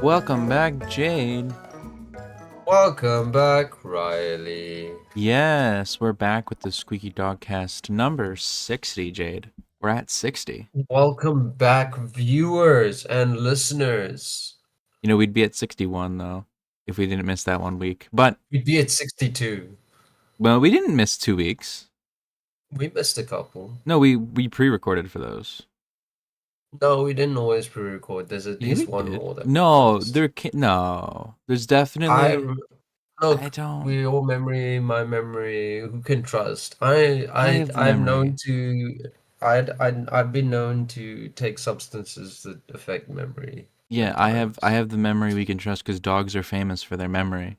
Welcome back, Jade. Welcome back, Riley. Yes, we're back with the SqueekyDogCast number 60, Jade. We're at 60. Welcome back, viewers and listeners. You know, we'd be at 61, though, if we didn't miss that one week. But, We'd be at 62. well, we didn't miss 2 weeks. We missed a couple. No, we pre-recorded for those. No, we didn't always pre-record. There's at Yeah, we least one did. more that we No, missed. no. There's I definitely... I look, don't... your memory, my memory. Who can trust? I, I I, have the I'm known memory. to. I've been known to take substances that affect memory Yeah, at I times. have the memory we can trust because dogs are famous for their memory.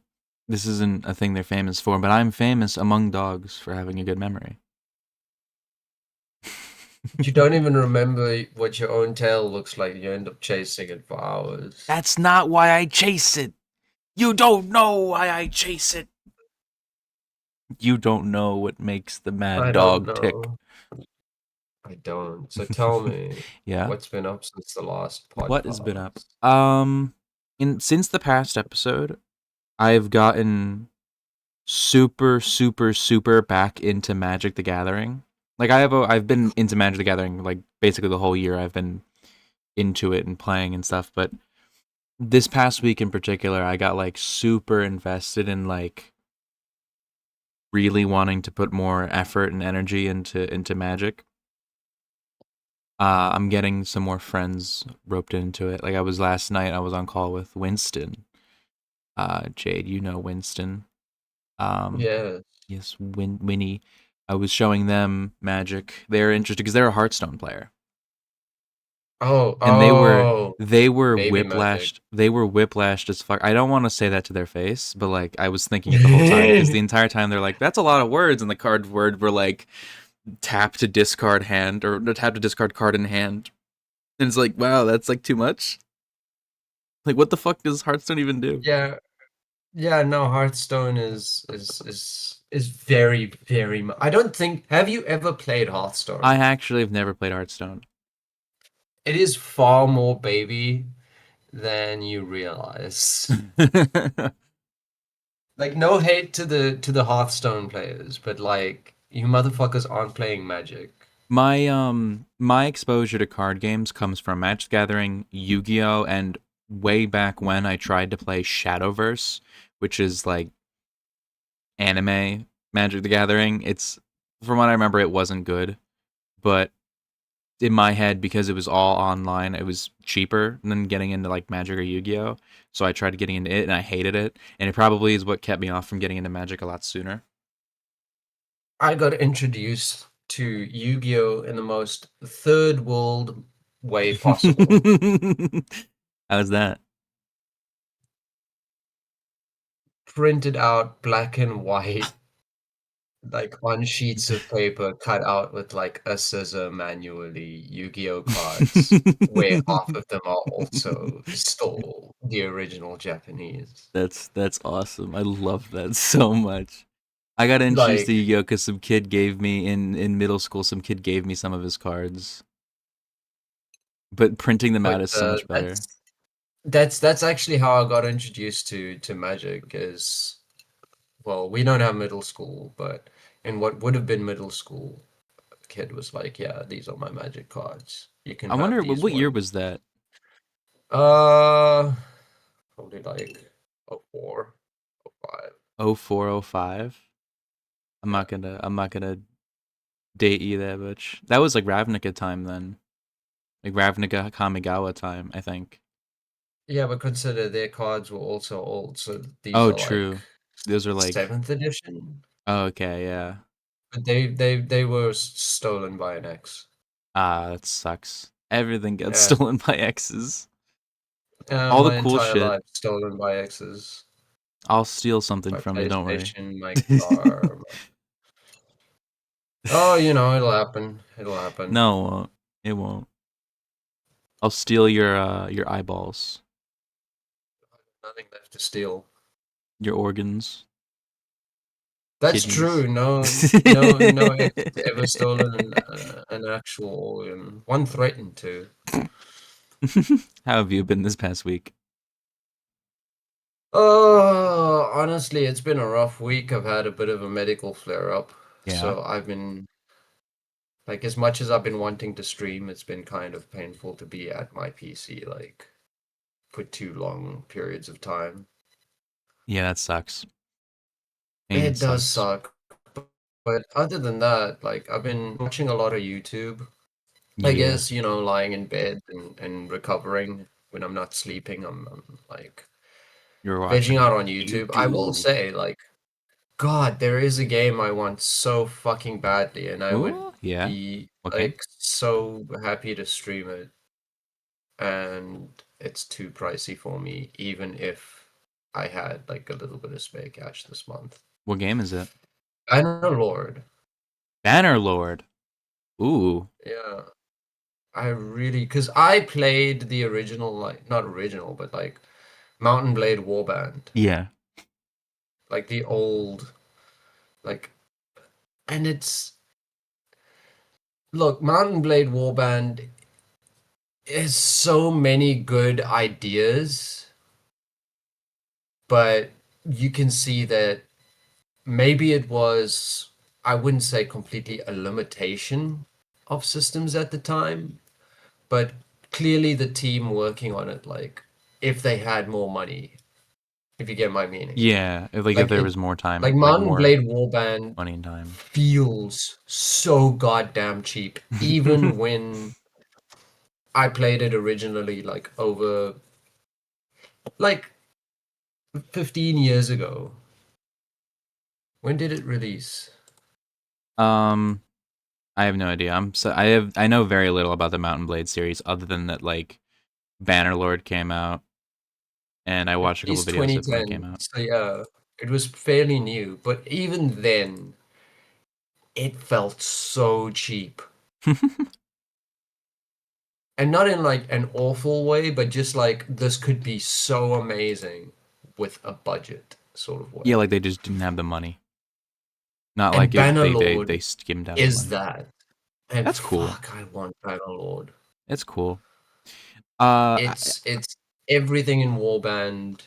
This isn't a thing they're famous for, but I'm famous among dogs for having a good memory. You don't even remember what your own tail looks like. You end up chasing it for hours. That's not why I chase it. You don't know why I chase it. You don't know what makes the mad I don't dog tick. know. I don't. So tell me, Yeah. what's been up since the last What has been up? podcast? In since the past episode, I've gotten super back into Magic the Gathering. Like I've been into Magic the Gathering like basically the whole year. I've been into it and playing and stuff, but this past week in particular, I got like super invested in like really wanting to put more effort and energy into Magic. I'm getting some more friends roped into it. Like I was last night, I was on call with Winston. Jade, you know Winston. Um, Yeah. yes, Winnie. I was showing them Magic. They're interested because they're a Hearthstone player, Oh, and oh, they were baby magic. whiplashed. They were whiplashed as fuck. I don't want to say that to their face, but like I was thinking it the whole time because the entire time they're like, "That's a lot of words," and the card word were like tap to discard hand or tap to discard card in hand. And it's like, wow, that's like too much. Like, what the fuck does Hearthstone even do? Yeah, yeah. No, Hearthstone is very very. I don't think. Have you ever played I Hearthstone? actually have never played Hearthstone. It is far more baby than you realize. Like no hate to the Hearthstone players, but like you motherfuckers aren't playing Magic. My exposure to card games comes from Magic the Gathering, Yu-Gi-Oh, and way back when I tried to play Shadowverse, which is like anime Magic the Gathering. It's from what I remember, it wasn't good, but in my head, because it was all online, it was cheaper than getting into like Magic or Yu-Gi-Oh. So I tried getting into it, and I hated it, and it probably is what kept me off from getting into Magic a lot sooner. I got introduced to Yu-Gi-Oh in the most third world way possible. How's that? Printed out black and white, like on sheets of paper, cut out with like a scissor manually, Yu-Gi-Oh cards, where half of them are also still the original Japanese. That's awesome. I love that so much. I got introduced to Like, Yu-Gi-Oh because some kid gave me in middle school. Some kid gave me some of his cards, but printing them but out is so much better. that's actually how I got introduced to Magic. Is well, we don't have middle school, but in what would have been middle school, a kid was like, "Yeah, these are my Magic cards. You can I have wonder these what year ones." was that? Uh, Probably like oh 04, oh 05. Oh four, oh five. Yeah, I'm not gonna date you that much. That was like Ravnica time then, like Ravnica Kamigawa time, I think. yeah, but consider their cards were also old, so these Oh, are like true. Those are like, seventh edition. oh, okay, yeah. But they were stolen by an ex. Ah, that sucks. Everything gets Yeah, stolen by exes. yeah, All the my cool entire shit. life stolen by exes. I'll steal something My from you, don't worry. PlayStation, my car. Oh, it'll happen. It'll happen. No, it won't. It won't. I'll steal your eyeballs, Nothing left to steal. your organs, That's kidneys. true. No ex has ever stolen an actual organ. One threatened to. How have you been this past week? Honestly, it's been a rough week. I've had a bit of a medical flare up. Yeah. So I've been like as much as I've been wanting to stream, it's been kind of painful to be at my PC like for too long periods of time. Yeah, that sucks. Pain It does sucks. suck. But other than that, like I've been watching a lot of YouTube. I Yeah. guess, lying in bed and recovering when I'm not sleeping, I'm like You're vegging watching out on YouTube. I will YouTube. say, like, God, there is a game I want so fucking badly, and I would Ooh, yeah. be What game? like so happy to stream it, and it's too pricey for me, even if I had like a little bit of spare cash this month. What game is it? Bannerlord. Bannerlord. Ooh. Yeah, I really, because I played the original, like, not original, but like Mountain Blade Warband, Yeah. like the old, like, and look, Mountain Blade Warband is so many good ideas, but you can see that maybe it was, I wouldn't say completely a limitation of systems at the time, but clearly the team working on it, like, if they had more money, if you get my meaning. Yeah. If Like there it, was more like time, like Mountain more Blade Warband money and time. feels so goddamn cheap, even when I played it originally, like over like 15 years ago. When did it release? um, I have no idea. I know very little about the Mountain Blade series other than that like Bannerlord came out and I It watched a couple released videos of when it came 2010. out. So yeah, it was fairly new, but even then, it felt so cheap. And not in like an awful way, but just like this could be so amazing with a budget sort of Yeah, way. like they just didn't have the money. Not And like they Bannerlord skimmed out the is money. that. And That's cool. fuck, I want Bannerlord. It's cool. I, It's everything in Warband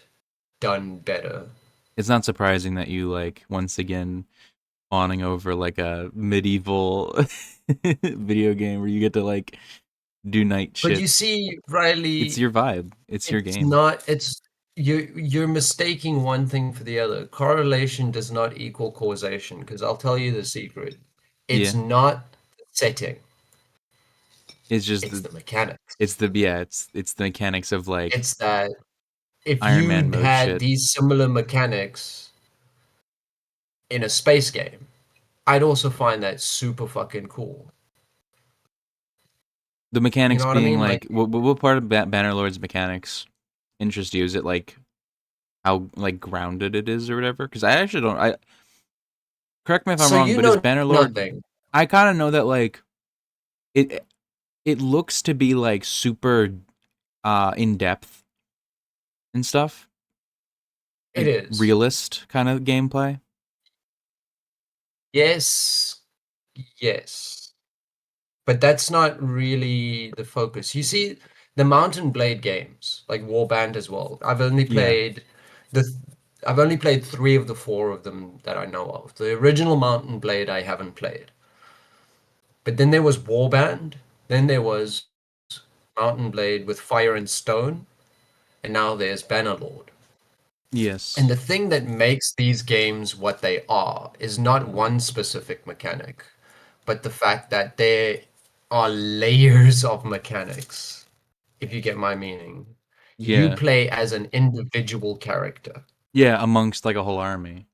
done better. it's not surprising that you like once again fawning over like a medieval video game where you get to like do night But shit. you see, It's Riley, your vibe. It's your it's game. not it's you're mistaking one thing for the other. Correlation does not equal causation, because I'll tell you the secret. It's Yeah. not the setting, It's just it's the the mechanics. it's the mechanics of like It's that if Iron Man you'd mode had shit. these similar mechanics in a space game, I'd also find that super fucking cool. The You mechanics know what I being mean? Like, like what part of Bannerlord's mechanics interest you? Is it like how like grounded it is or whatever? Because I actually don't. I correct me if I'm so wrong, you but is know Bannerlord? nothing. I kind of know that like it it looks to be like super in depth and stuff, It like is. realist kind of gameplay. Yes, yes. But that's not really the focus. You see, the Mountain Blade games, like Warband as well. Yeah. The I've only played three of the four of them that I know of. The original Mountain Blade I haven't played. But then there was Warband, then there was Mountain Blade with Fire and Stone, and now there's Bannerlord. And Yes. the thing that makes these games what they are is not one specific mechanic, but the fact that there are layers of mechanics, if you get my meaning. You Yeah. play as an individual character. Yeah. Amongst like a whole army.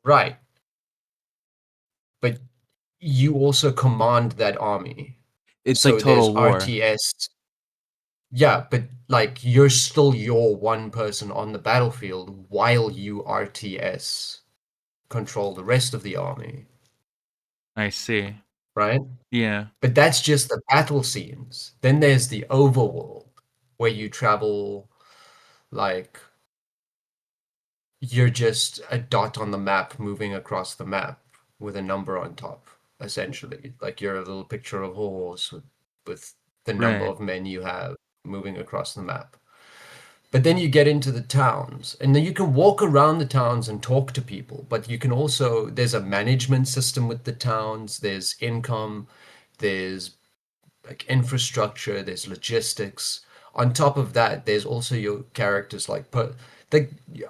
Right. But you also command that army. It's like So there's Total War. RTS. Yeah, but like you're still your one person on the battlefield while you RTS control the rest of the army, I see. right? Yeah. But that's just the battle scenes. Then there's the overworld where you travel like you're just a dot on the map moving across the map with a number on top, essentially. Like you're a little picture of a horse with the number Right. of men you have moving across the map. But then you get into the towns, and then you can walk around the towns and talk to people. But you can also, there's a management system with the towns, there's income, there's like infrastructure, there's logistics. On top of that, there's also your characters like,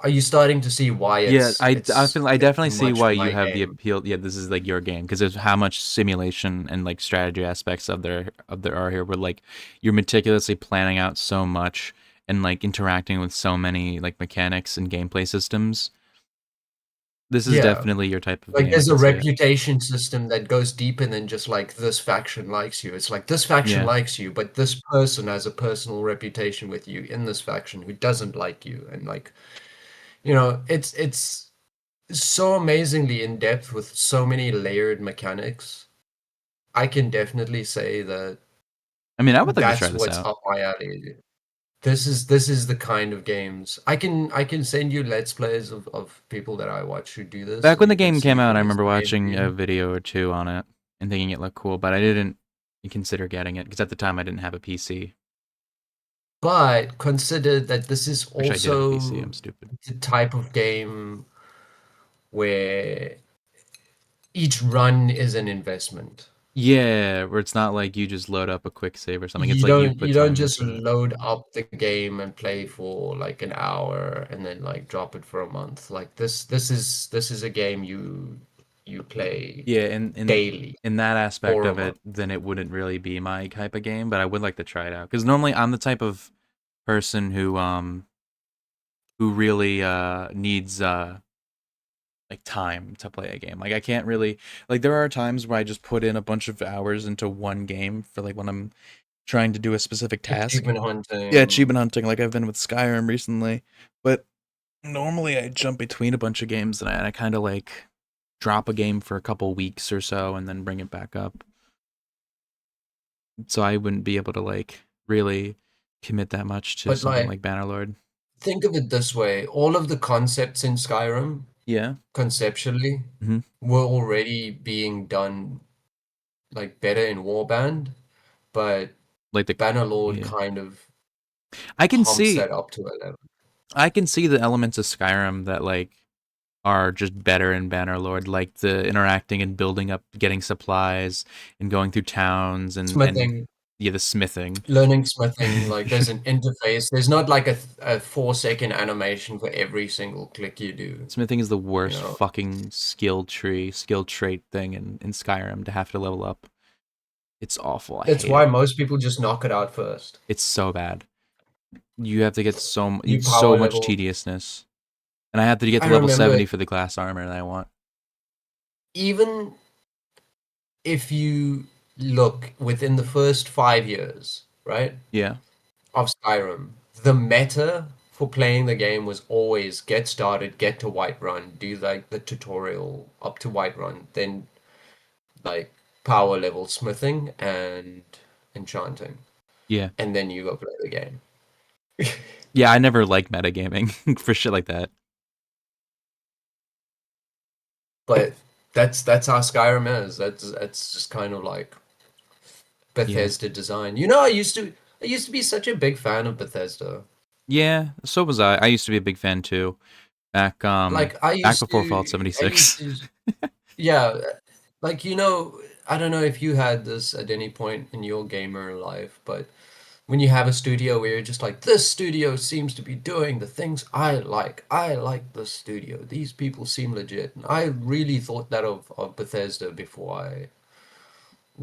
are you starting to see why Yeah, I it's definitely see much why you my have the game? appeal. Yeah, this is like your game because there's how much simulation and like strategy aspects of there are here. Where like you're meticulously planning out so much and like interacting with so many like mechanics and gameplay systems. This is Yeah. definitely your type of Like game. I there's a could see it. reputation system that goes deeper than just like this faction likes you. It's like this faction Yeah. likes you, but this person has a personal reputation with you in this faction who doesn't like you. And like, it's so amazingly in depth with so many layered mechanics. I can definitely say that I mean, I would like to try that's this what's out. up my alley. This is the kind of games I can send you let's plays of people that I watch who do this, Back and when the you can game came see out, for I this remember game for watching a you. video or two on it and thinking it looked cool, but I didn't consider getting it because at the time I didn't have a PC. But consider that this is Wish I did have a PC. I'm also stupid. the type of game where each run is an investment. Yeah, where it's not like you just load up a quick save or something. It's You like you don't put you don't time just into it. load up the game and play for like an hour and then like drop it for a month. Like this is a game you play Yeah, daily in that aspect for a of month. it, then it wouldn't really be my type of game, but I would like to try it out because normally I'm the type of person who really needs like time to play a game. Like I can't really like there are times where I just put in a bunch of hours into one game for like when I'm trying to do a specific task. Achievement Yeah, hunting. achievement hunting like I've been with Skyrim recently. But normally I jump between a bunch of games and I kind of like drop a game for a couple weeks or so and then bring it back up. So I wouldn't be able to like really commit that much to But something like like Bannerlord. think of it this way, all of the concepts in Skyrim Yeah. conceptually Hmm. were already being done like better in Warband, but Like the Bannerlord yeah. kind of I can pumps see that up to a level. I can see the elements of Skyrim that like are just better in Bannerlord, like the interacting and building up, getting supplies and going through towns and Smithing, yeah, the smithing. learning smithing, like there's an interface. There's not like a 4 second animation for every single click you do, Smithing is the you worst know. fucking skill trait thing in Skyrim to have to level up. It's awful. I That's hate why it. most people just knock it out first. It's so bad. You have to get You so power much level. tediousness. And I have to get I to level remember 70 for the glass armor that I want. even if you look within the first 5 years, right, Yeah. of Skyrim, the meta for playing the game was always get started, get to Whiterun, do like the tutorial up to Whiterun, then like power level smithing and enchanting, Yeah. and then you go play the game. Yeah, I never liked metagaming for shit like that. But that's how Skyrim is. That's just kind of like Yeah. Bethesda design. I used to be such a big fan of Bethesda. Yeah, so was I. I used to be a big fan too. Back Like I back used before Fallout to I used 76. to yeah, like I don't know if you had this at any point in your gamer life, but when you have a studio where you're just like, this studio seems to be doing the things I like. I like this studio. These people seem legit. And I really thought that of Bethesda before I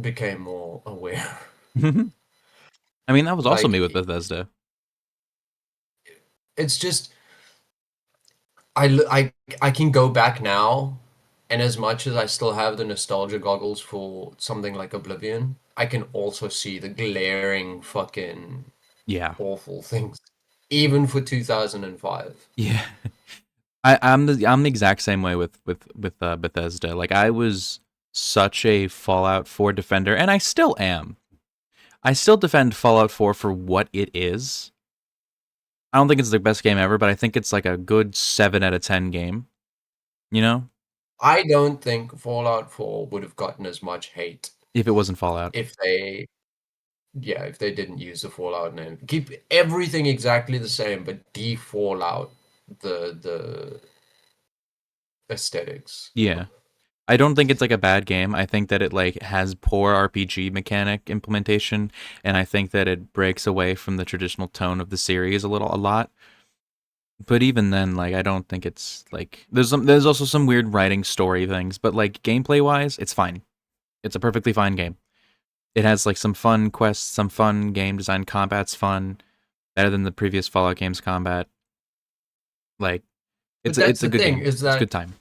became more aware. I mean, that was also me Like with Bethesda. it's just I can go back now, and as much as I still have the nostalgia goggles for something like Oblivion, I can also see the glaring fucking Yeah. awful things, even for 2005. Yeah. I'm the exact same way with Bethesda. Like I was such a Fallout 4 defender and I still am. I still defend Fallout 4 for what it is. I don't think it's the best game ever, but I think it's like a good 7 out of 10 game, you know? I don't think Fallout 4 would have gotten as much hate If it wasn't Fallout. if they Yeah, if they didn't use the Fallout name. Keep everything exactly the same, but de-Fallout the aesthetics. Yeah. I don't think it's like a bad game. I think that it like has poor RPG mechanic implementation, and I think that it breaks away from the traditional tone of the series a lot. But even then, like I don't think it's like there's also some weird writing story things, but like gameplay wise, it's fine. It's a perfectly fine game. It has like some fun quests, some fun game design. Combat's fun, better than the previous Fallout games combat. Like But that's it's a the good thing, game. is It's a that good time.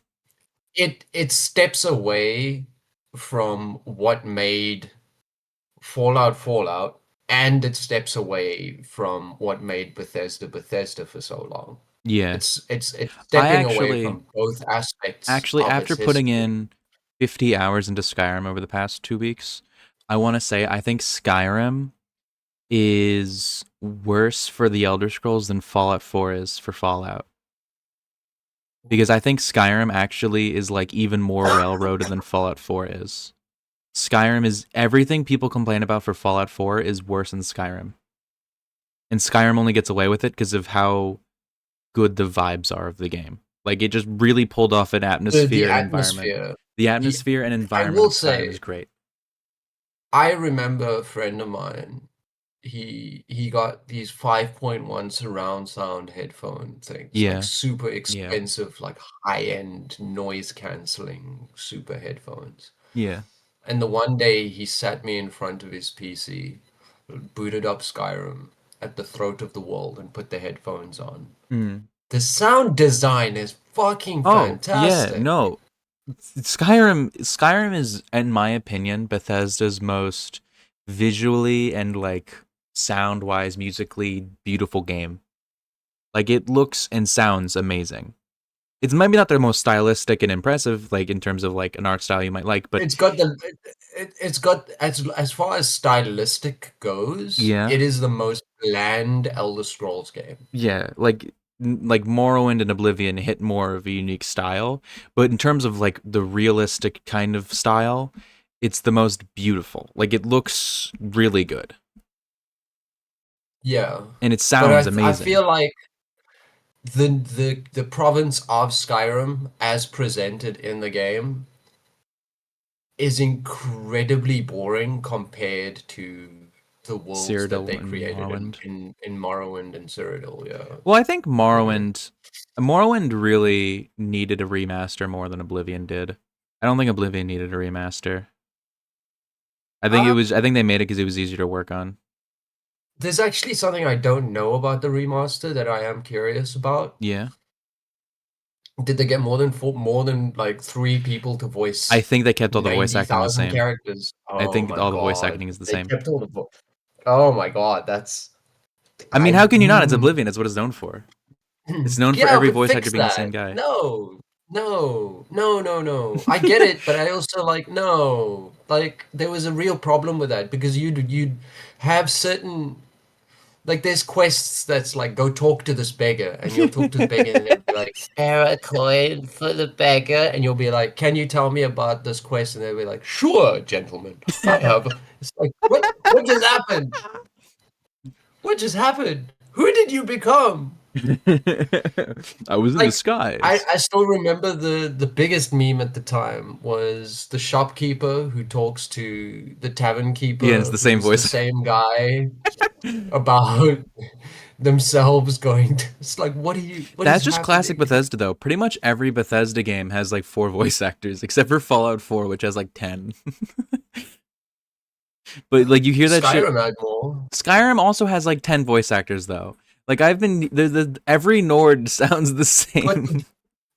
it steps away from what made Fallout, and it steps away from what made Bethesda for so long. Yeah. It's I stepping away actually from both aspects actually of after its putting history. in 50 hours into Skyrim over the past 2 weeks, I want to say I think Skyrim is worse for the Elder Scrolls than Fallout 4 is for Fallout. Because I think Skyrim actually is like even more railroaded than Fallout 4 is. Skyrim is everything people complain about for Fallout 4 is worse than Skyrim. And Skyrim only gets away with it because of how good the vibes are of the game. Like it just really pulled off an The atmosphere and environment. atmosphere. The The atmosphere and I environment will of Skyrim is say, great. I remember a friend of mine, he got these 5.1 surround sound headphone things, like Yeah. super Yeah. expensive, like high-end noise canceling super headphones. Yeah. And the one day he sat me in front of his PC, booted up Skyrim at the throat of the world and put the headphones on. Mm. The sound design is fucking Oh, yeah. fantastic. No. Skyrim is in my opinion Bethesda's most visually and like sound-wise musically beautiful game. Like it looks and sounds amazing. It's maybe not the most stylistic and impressive like in terms of like an art style you might like, but It's got the it's got as far as stylistic goes, yeah. it is the most bland Elder Scrolls game. Yeah, like Morrowind and Oblivion hit more of a unique style, but in terms of like the realistic kind of style, it's the most beautiful. Like it looks really good Yeah. and it But sounds I amazing. feel like the province of Skyrim as presented in the game is incredibly boring compared to the worlds that Cyrodiil they and created Morrowind. in Morrowind and Cyrodiil, Well, I think yeah. Morrowind really needed a remaster more than Oblivion did. I don't think Oblivion needed a remaster. Uh, I think they made it because it was easier to work on. there's actually something I don't know about the remaster that I am curious about. Yeah. Did they get more than like three people to I voice think they kept all the voice acting the 90,000 same. characters? I Oh think my all the voice God. acting is the They same. kept all the Oh my God, that's I mean, I how can you not? It's Oblivion. It's what it's known for. It's known for yeah, every but voice actor fix being the same that. guy. No. No. No, no, no. I get it, but I also like no. Like there was a real problem with that because you'd have certain like there's quests that's like go talk to this beggar and you'll talk to the beggar and they'll be like spare a coin for the beggar and you'll be like can you tell me about this quest and they'll be like sure gentlemen I have it's like what just happened what just happened who did you become I was in like disguise. I still remember the biggest meme at the time was the shopkeeper who talks to the tavern Yeah, and it's keeper the who same is the voice. same guy about themselves going to, it's like what is That's just classic happening Bethesda, though. Pretty much every Bethesda game has like 4 voice actors, except for Fallout 4, which has like 10. But like you hear that shit. Skyrim had more Skyrim also has like 10 voice actors, though. Like I've been every Nord sounds the but same.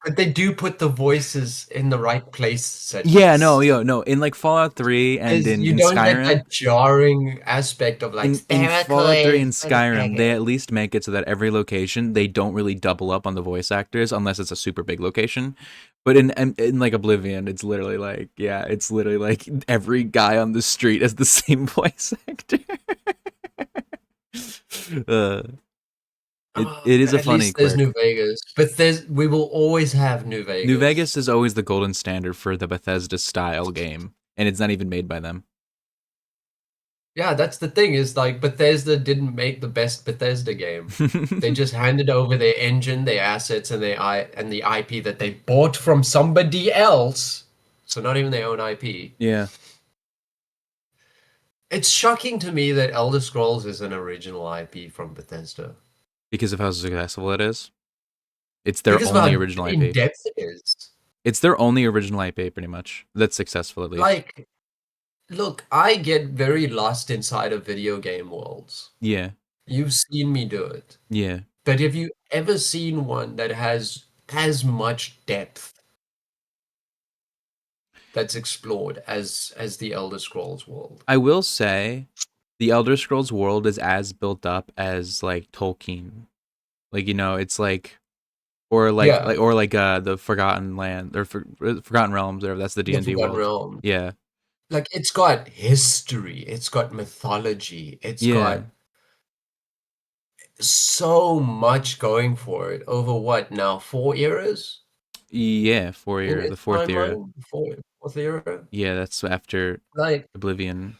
but they do put the voices in the right place at Yeah, no, least yo, no. In like Fallout 3 and because you in don't get Skyrim, that jarring aspect of like in spare a Fallout 3 coin and for the Skyrim, they beggar at least make it so that every location they don't really double up on the voice actors unless it's a super big location. But in like Oblivion, it's literally like yeah, it's literally like every guy on the street has the same voice actor. uh, it is a at funny least there's New quirk. Vegas but there's we will always have New New Vegas. Vegas is always the golden standard for the Bethesda style game, and it's not even made by them. Yeah, that's the thing is like Bethesda didn't make the best Bethesda game. They just handed over their engine, their assets, and the IP that they bought from somebody else. So not even their own IP. Yeah, It's shocking to me that Elder Scrolls is an original IP from Bethesda. because of how successful it is. It's their Because of only how original in IP. depth it is. It's their only original IP, pretty much. That's successful, at least. Like, look, I get very lost inside of video game worlds. Yeah, You've seen me do it. yeah. But have you ever seen one that has as much depth that's explored as the Elder Scrolls world? I will say, the Elder Scrolls world is as built up as like Tolkien. Like it's like Yeah, the Forgotten Land or Forgotten Realms. Or that's the D the and D Forgotten world. Realm. Yeah, Like it's got history, it's got mythology, it's yeah, got so much going for it over what now, 4 eras yeah. in The its fourth era. timeline? Fourth era? Yeah, that's after Like Oblivion.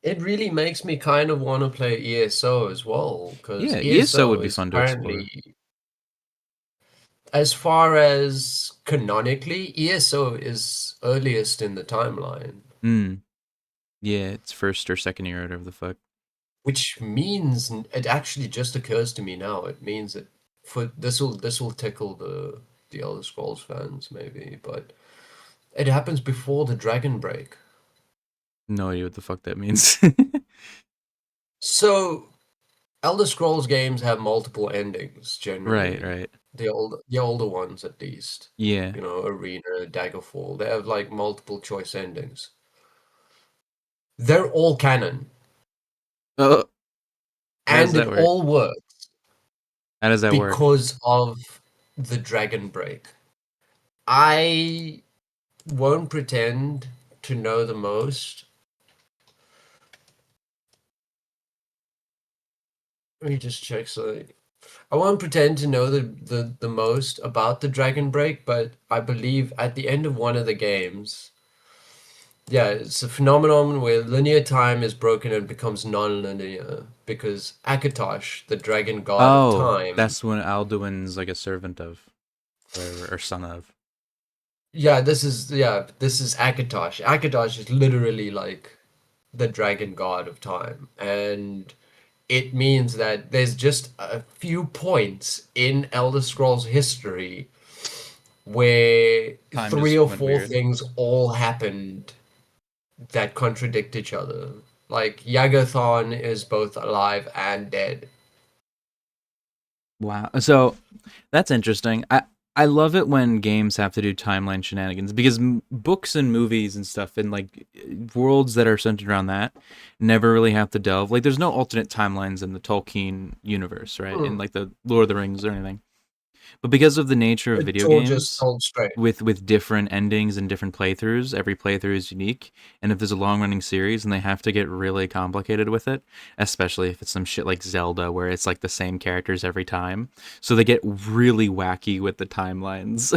it really makes me kind of want to play ESO as well, because Yeah, ESO would ESO be is fun to explore. apparently, as far as canonically, ESO is earliest in the timeline, Hmm. Yeah, it's first or second year, whatever the fuck. which means it actually just occurs to me now. It means that for this will tickle the Elder Scrolls fans maybe, but it happens before the Dragon Break. No idea what the fuck that means. So Elder Scrolls games have multiple endings Right, generally. right. The older ones at least. Yeah. Arena, Daggerfall. They have like multiple choice endings. They're all canon, Oh, how does and that it work? all works How does that work? because of the Dragon Break. I won't pretend to know the most. Let me just check so I won't pretend to know the most about the Dragon Break, but I believe at the end of one of the games, yeah, it's a phenomenon where linear time is broken and becomes non-linear because Akatosh, the dragon god of Oh, time, that's when Alduin's like a servant of, or son of. this is Akatosh. Akatosh is literally like the dragon god of time, and it means that there's just a few points in Elder Scrolls history where Time three just or went four weird. things all happened that contradict each other. Like Yagathon is both alive and dead. Wow. So that's interesting. I love it when games have to do timeline shenanigans because books and movies and stuff and like worlds that are centered around that never really have to delve. Like there's no alternate timelines in the Tolkien universe, right? In Hmm. like the Lord of the Rings or anything. But because of the nature of It's video all just games, told straight. with different endings and different playthroughs, every playthrough is unique. And if there's a long running series and they have to get really complicated with it, especially if it's some shit like Zelda where it's like the same characters every time, so they get really wacky with the timelines.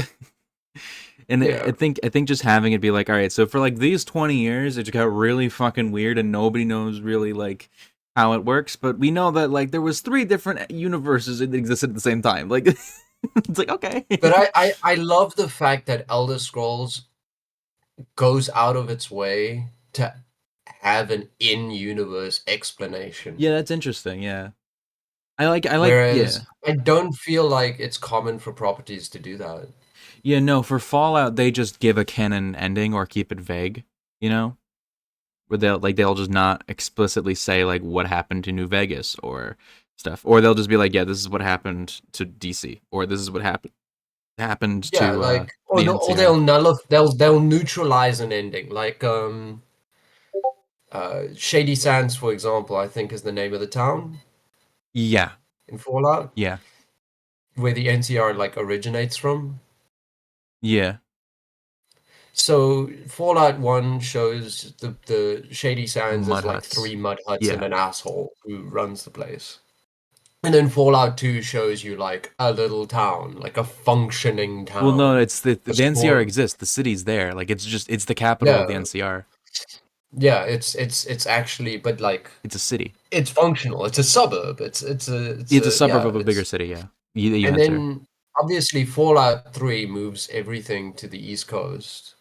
And Yeah. I think just having it be like, all right, so for like these 20 years, it just got really fucking weird, and nobody knows really like how it works. But we know that like there was three different universes that existed at the same time. Like it's like okay. But I love the fact that Elder Scrolls goes out of its way to have an in-universe explanation. Yeah, that's interesting. Yeah, Whereas yeah, I don't feel like it's common for properties to do that. yeah. No, for Fallout, they just give a canon ending or keep it vague. You know, where they'll just not explicitly say like what happened to New Vegas or stuff, or they'll just be like, yeah, this is what happened to DC, or this is what happened Yeah, to like the or NCR. they'll neutralize an ending. Like Shady Sands, for example, I think is the name of the town Yeah, in Fallout, yeah, where the NCR like originates from. yeah. So Fallout 1 shows the Shady Sands as Mud like huts. three mud huts and Yeah. an asshole who runs the place. And then Fallout 2 shows you like a little town, like a functioning Well, no, town. it's the A NCR store. exists. The city's there. Like it's the capital of the Yeah. NCR. Yeah, it's actually, but like It's a city. it's functional. It's a suburb. It's a suburb yeah, of a bigger it's city. Yeah, you and answer. then obviously Fallout 3 moves everything to the East Coast.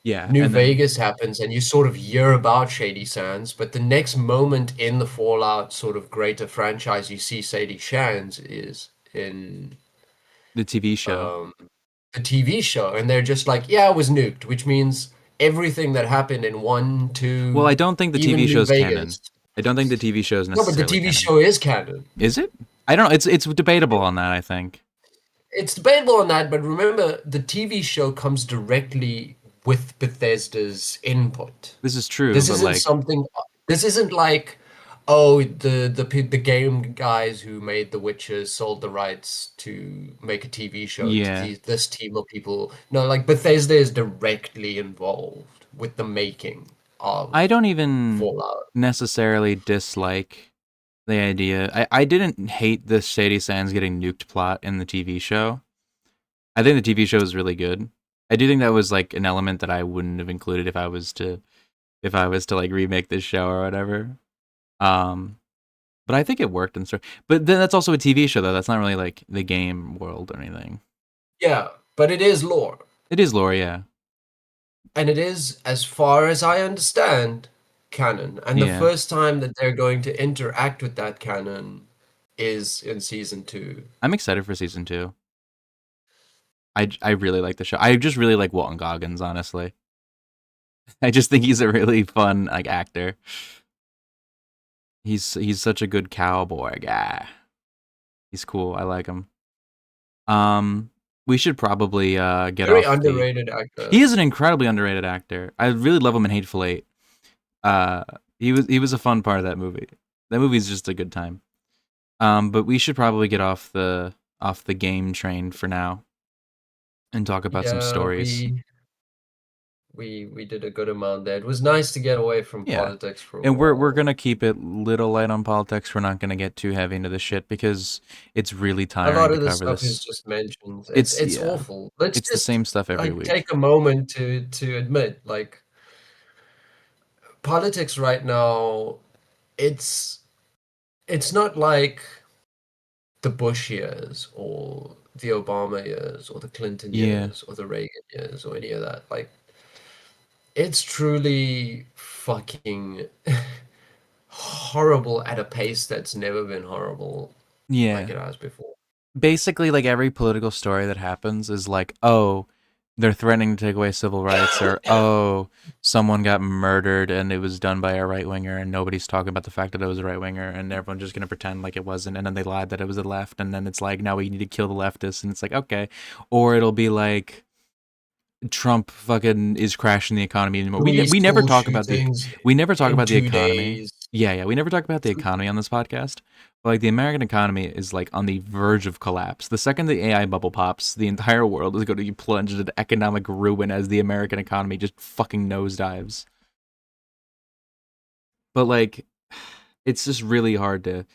Yeah, New and then Vegas happens and you sort of hear about Shady Sands, but the next moment in the Fallout sort of greater franchise you see Shady Sands is in the TV show. um, the TV show, and they're just like, yeah, it was nuked, which means everything that happened in one, Well, I two, don't think the even TV New show's canon. Vegas. I don't think the TV show is No, but the necessarily TV canon. show is canon. Is it? I don't know. It's debatable on that. I think It's debatable on that, but remember, the TV show comes directly with Bethesda's input. this is true, This but isn't like, something. This isn't like, oh, the game guys who made The Witcher sold the rights to make a TV show to yeah, this team of people. No, like Bethesda is directly involved with the making of I don't even Fallout. necessarily dislike the idea. I didn't hate the Shady Sands getting nuked plot in the TV show. I think the TV show is really good. I do think that was like an element that I wouldn't have included if I was to like remake this show or whatever. Um, but I think it worked and stuff. But then that's also a TV show though. That's not really like the game world or anything. Yeah, but it is lore. It is lore, yeah. And it is, as far as I understand, canon. And the Yeah. first time that they're going to interact with that canon is in season two. I'm excited for season 2. I really like the show. I just really like Walton Goggins, honestly. I just think he's a really fun like actor. He's such a good cowboy guy. He's cool. I like him. Um, we should probably get Very off the. underrated actor. He is an incredibly underrated actor. I really love him in Hateful Eight. Uh, he was a fun part of that movie. That movie's just a good time. But we should probably get off the game train for now and talk about some Yeah, stories. we did a good amount there. It was nice to get away from Yeah. politics for a And we're while. gonna keep it little light on politics. We're not gonna get too heavy into the shit because it's really A tiring lot to of the cover stuff is this. just mentioned. It's It's yeah. awful. Let's It's the just same stuff every like week. take a moment to admit, like politics right now, it's it's not like the Bush years or the Obama years or the Clinton Yeah. years or the Reagan years or any of that. Like it's truly fucking horrible at a pace that's never been horrible like Yeah. it has before. Basically like every political story that happens is like, "Oh, they're threatening to take away civil rights," or "Oh, someone got murdered and it was done by a right winger and nobody's talking about the fact that it was a right winger and everyone's just going to pretend like it wasn't, and then they lied that it was the left, and then it's like now we need to kill the leftists, and it's like, "Okay." Or it'll be like Trump fucking is crashing the economy anymore. Three We never school talk about the shootings we never talk in about the two economy. days. Yeah, we never talk about the economy on this podcast. But like the American economy is like on the verge of collapse. The second the AI bubble pops, the entire world is going to be plunged into economic ruin as the American economy just fucking nosedives. But like it's just really hard to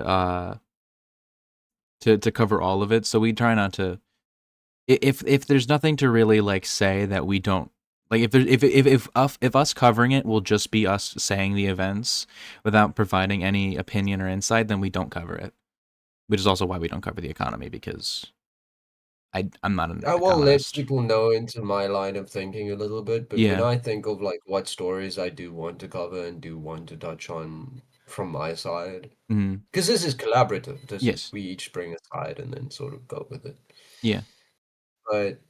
uh to cover all of it. So we try not to, if there's nothing to really like say that we don't like, if there if us covering it will just be us saying the events without providing any opinion or insight, then we don't cover it. Which is also why we don't cover the economy, because I'm not an I will let economist. people know into my line of thinking a little bit, but when Yeah. I think of like what stories I do want to cover and do want to touch on from my side, Hmm. because this is collaborative. This is Yes. we each bring a side and then sort of go with it. Yeah. But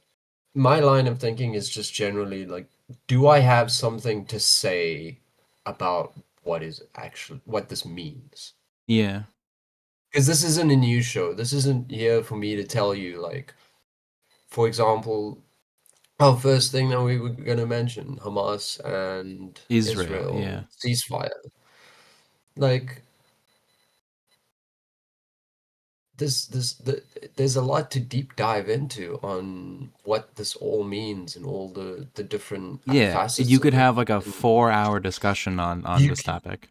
my line of thinking is just generally like, do I have something to say about what this means? Yeah. Because this isn't a news show. This isn't here for me to tell you, like, for example, oh, first thing that we were gonna mention, Hamas and Israel. Israel Yeah. ceasefire. Like, there's a lot to deep dive into on what this all means and all the different Yeah. facets You of could it. have like a And 4 hour discussion on you this topic.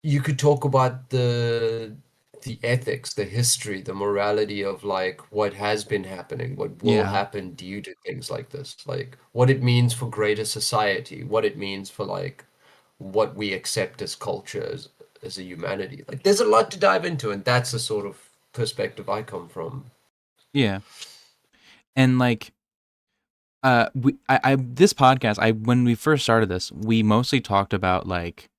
you could talk about the the ethics, the history, the morality of like what has been happening, what will Yeah. happen due to things like this, like what it means for greater society, what it means for like what we accept as culture as a humanity. Like there's a lot to dive into, and that's the sort of perspective I come from. Yeah. And like this podcast, when we first started this, we mostly talked about like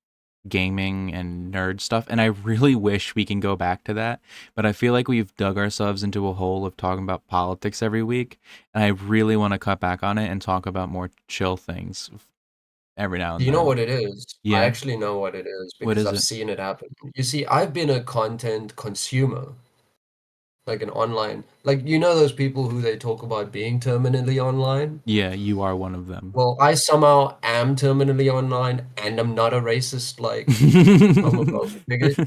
gaming and nerd stuff, and I really wish we can go back to that, but I feel like we've dug ourselves into a hole of talking about politics every week, and I really want to cut back on it and talk about more chill things every now and You know then. what it is? I Yeah. actually know what it is What because is I've it? seen it happen. You see, I've been a content consumer, like an online, like you know those people who they talk about being terminally online? Yeah, you are one of them. Well, I somehow am terminally online and I'm not a racist, like homophobic bigot,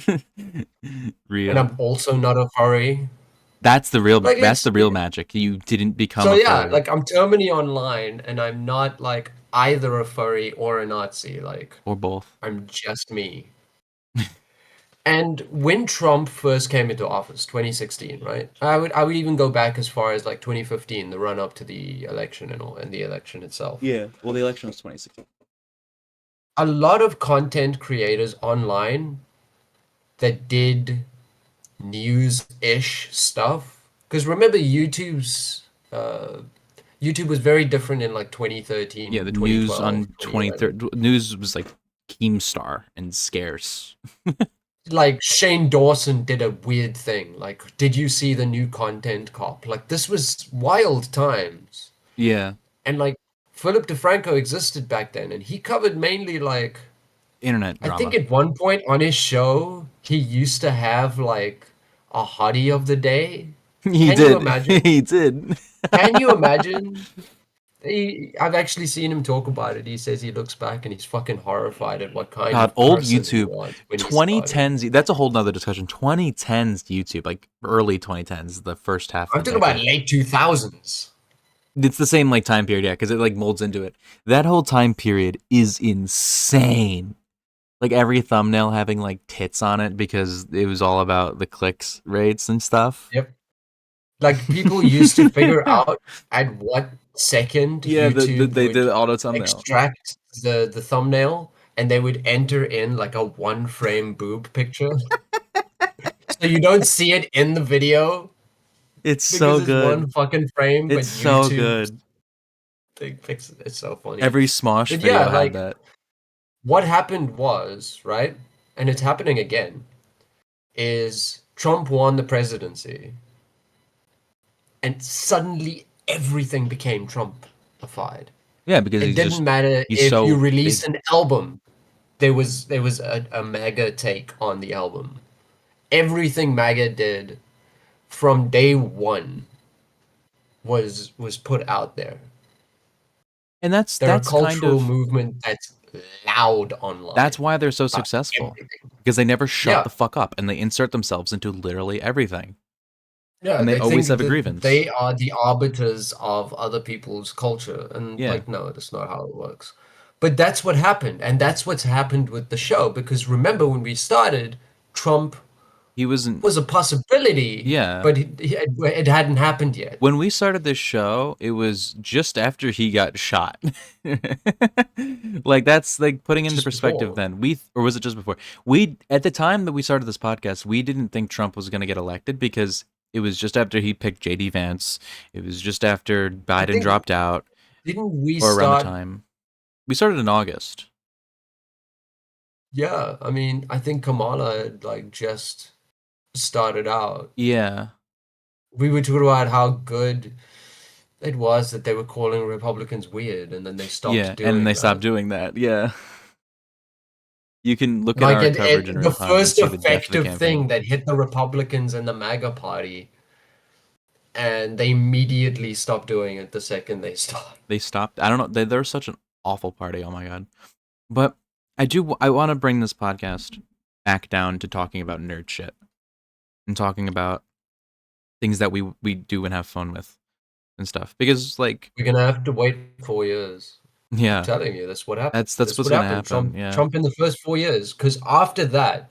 and Real. I'm also not a furry. Like That's let's the real magic. You didn't become so a yeah, furry like I'm terminally online and I'm not like either a furry or a Nazi. Like or both. I'm just me. And when Trump first came into office, 2016, right? I would even go back as far as like 2015, the run up to the election and all, and the election itself. Yeah, well, the election was 2016. A lot of content creators online that did news-ish stuff. Because remember, uh, YouTube was very different in like Yeah, 2013, the news 2012, on 2011. 23rd news was like Keemstar and scarce. Like Shane Dawson did a weird thing. Like, did you see the new content cop? Like, this was wild times. Yeah, And like Philip DeFranco existed back then, and he covered mainly like internet I think drama. at one point on his show he used to have like a hottie of the day. He Can you did. imagine? He did. Can you imagine? I've actually seen him talk about it. He says he looks back and he's fucking horrified at what kind God, of old person he YouTube, was when he started. 2010s. That's a whole nother discussion. 2010s YouTube, like early 2010s, the first half I'm of the talking about decade. late 2000s. It's the same like time period, yeah, because it like molds into it. That whole time period is insane. Like every thumbnail having like tits on it because it was all about the clicks rates and stuff. Yep. Like people used to figure out at what second Yeah, YouTube they did would auto thumbnail. extract the thumbnail and they would enter in like a one frame boob picture. So you don't see it in the video It's because so it's one good. fucking frame, It's but so YouTube good. they fix it. It's so funny. Every Smosh But yeah, video had like that. what happened was, right? And it's happening again, is Trump won the presidency and suddenly everything became Trumpified. Yeah, because It didn't matter he's if you so released big. an album. There was a MAGA take on the album. Everything MAGA did from day one was put out there. And They're a that's kind cultural of movement that's loud that's online why they're so about successful. everything. Because they never shut Yeah, the fuck up and they insert themselves into literally everything. yeah. And they They always think have a that grievance. they are the arbiters of other people's culture, and Yeah. like, no, that's not how it works. But that's what happened, and that's what's happened with the show. Because remember when we started, Trump He wasn't was a possibility, yeah. but it hadn't happened yet. When we started this show, it was just after he got shot. Like that's like putting into Just perspective before. then. Or was it just before? We at the time that we started this podcast, we didn't think Trump was going to get elected because it was just after he picked JD Vance. It was just after I Biden think dropped out didn't we or around the start? time. We started in August. Yeah, I mean, I think Kamala had like just started out. Yeah. We were talking about how good it was that they were calling Republicans weird, and then they stopped Yeah, and doing they stopped that. doing that. Yeah. You can look at Like our coverage in the real time and first see the death of the effective thing campaign. that hit the Republicans and the MAGA party, and they immediately stopped doing it the second they stopped. They stopped. I don't know. They're such an awful party. Oh my god. But I want to bring this podcast back down to talking about nerd shit and talking about things that we do and have fun with and stuff. Because like, We're gonna have to wait 4 years. I'm yeah, telling you, that's what happened. that's That's what's what gonna happened. happen. Trump Yeah, Trump in the first 4 years, because after that,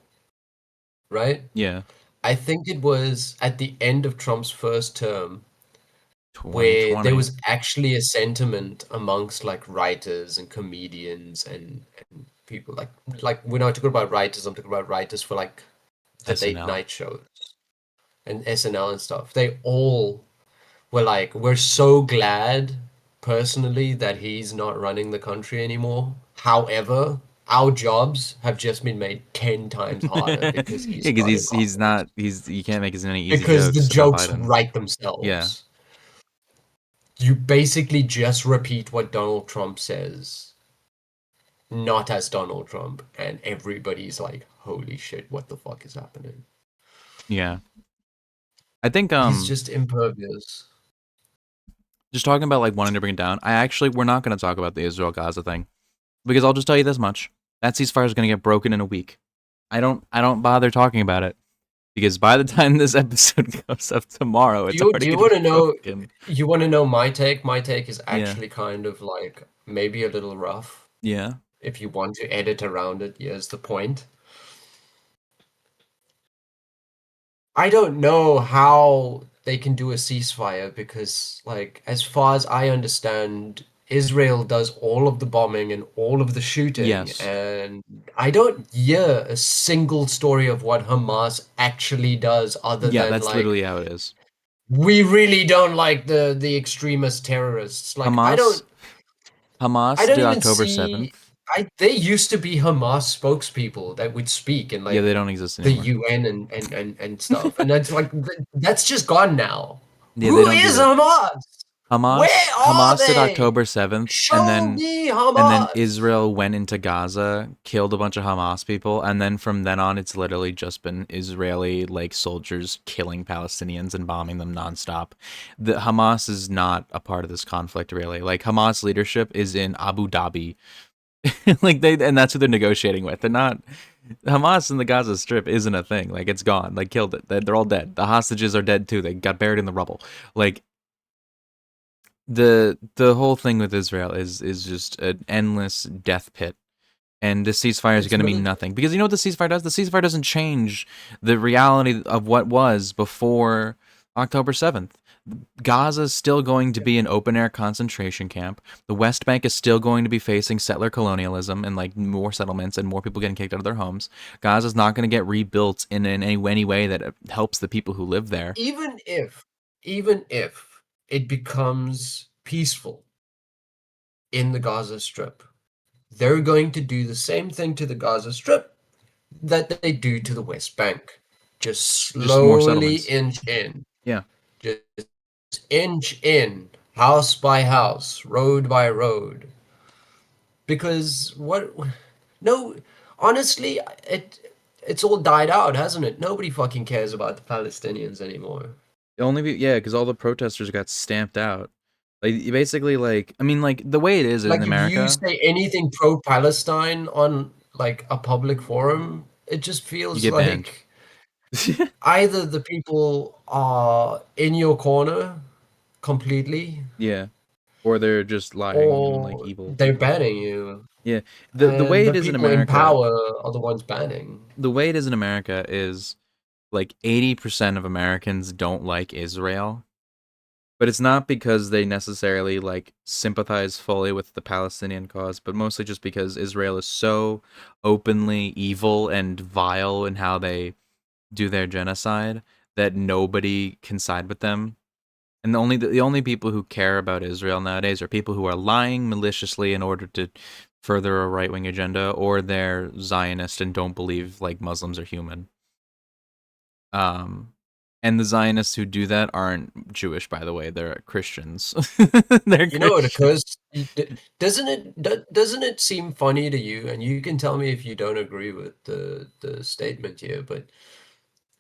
right? yeah, I think it was at the end of Trump's first term where there 2020. was actually a sentiment amongst like writers and comedians and people like when I talk about writers, I'm talking about writers for like the late SNL. night shows and SNL and stuff. They all were like, we're so glad personally that he's not running the country anymore. However, our jobs have just been made 10 times harder Yeah, because he's because not in he's office. not he's you can't make as many easy Because the jokes about jokes Biden. write Yeah. themselves. You basically just repeat what Donald Trump says, not as Donald Trump, and everybody's like, holy shit, what the fuck is happening? Yeah. I think He's just impervious. just talking about like wanting to bring it down. We're not going to talk about the Israel Gaza thing because I'll just tell you this much: that ceasefire is going to get broken in a week. I don't bother talking about it because by the time this episode goes up tomorrow, it's Do already you going to want be to know? broken. You want to know my take? My take is Yeah. actually kind of like maybe a little rough. Yeah. If you want to edit around it, here's the point. I don't know how they can do a ceasefire because, like, as far as I understand, Israel does all of the bombing and all of the shooting, Yes. and I don't hear a single story of what Hamas actually does other Yeah, than that's like literally how it is. we really don't like the extremist terrorists. Like Hamas I Hamas don't did even October see 7th. they used to be Hamas spokespeople that would speak in Yeah, they like don't exist the anymore. UN and stuff. And that's like that's just gone now. Yeah, they Who don't do is that. Hamas? Where are Hamas did they? October 7th Show me and then Hamas. Israel went into Gaza, killed a bunch of Hamas people, and then from then on it's literally just been Israeli like soldiers killing Palestinians and bombing them nonstop. The Hamas is not a part of this conflict really. Like Hamas leadership is in Abu Dhabi. Like and that's who they're negotiating with. They're not Hamas in the Gaza Strip isn't a thing. Like it's gone. Like killed it. They're all dead. The hostages are dead too. They got buried in the rubble. Like the whole thing with Israel is just an endless death pit. And this ceasefire is It's going to mean really nothing because you know what the ceasefire does? The ceasefire doesn't change the reality of what was before October 7th. Gaza is still going to be an open air concentration camp. The West Bank is still going to be facing settler colonialism and like more settlements and more people getting kicked out of their homes. Gaza is not going to get rebuilt in any way that helps the people who live there. even if even if it becomes peaceful in the Gaza Strip, they're going to do the same thing to the Gaza Strip that they do to the West Bank. Just Just more slowly settlements. inch in. Yeah. Just inch in, house by house, road by road. Because what? No, honestly, it's all died out, hasn't it? Nobody fucking cares about the Palestinians anymore. Yeah, because all the protesters got stamped out. Like you basically, like I mean, like the way it is in Like if you America, say anything pro-Palestine on like a public forum, it just you feels get banned. like either the people are in your corner completely, Yeah, or they're just lying and like or evil they're people. banning you. Yeah, the And way the it is in people in America, power are the ones banning. the way it is in America is like 80% of Americans don't like Israel, but it's not because they necessarily like sympathize fully with the Palestinian cause, but mostly just because Israel is so openly evil and vile in how they do their genocide that nobody can side with them. And the only people who care about Israel nowadays are people who are lying maliciously in order to further a right wing agenda, or they're Zionist and don't believe like Muslims are human. Um, and the Zionists who do that aren't Jewish, by the way; they're Christians. They're You know what Christian. occurs? Doesn't it seem funny to you? And you can tell me if you don't agree with the statement here, but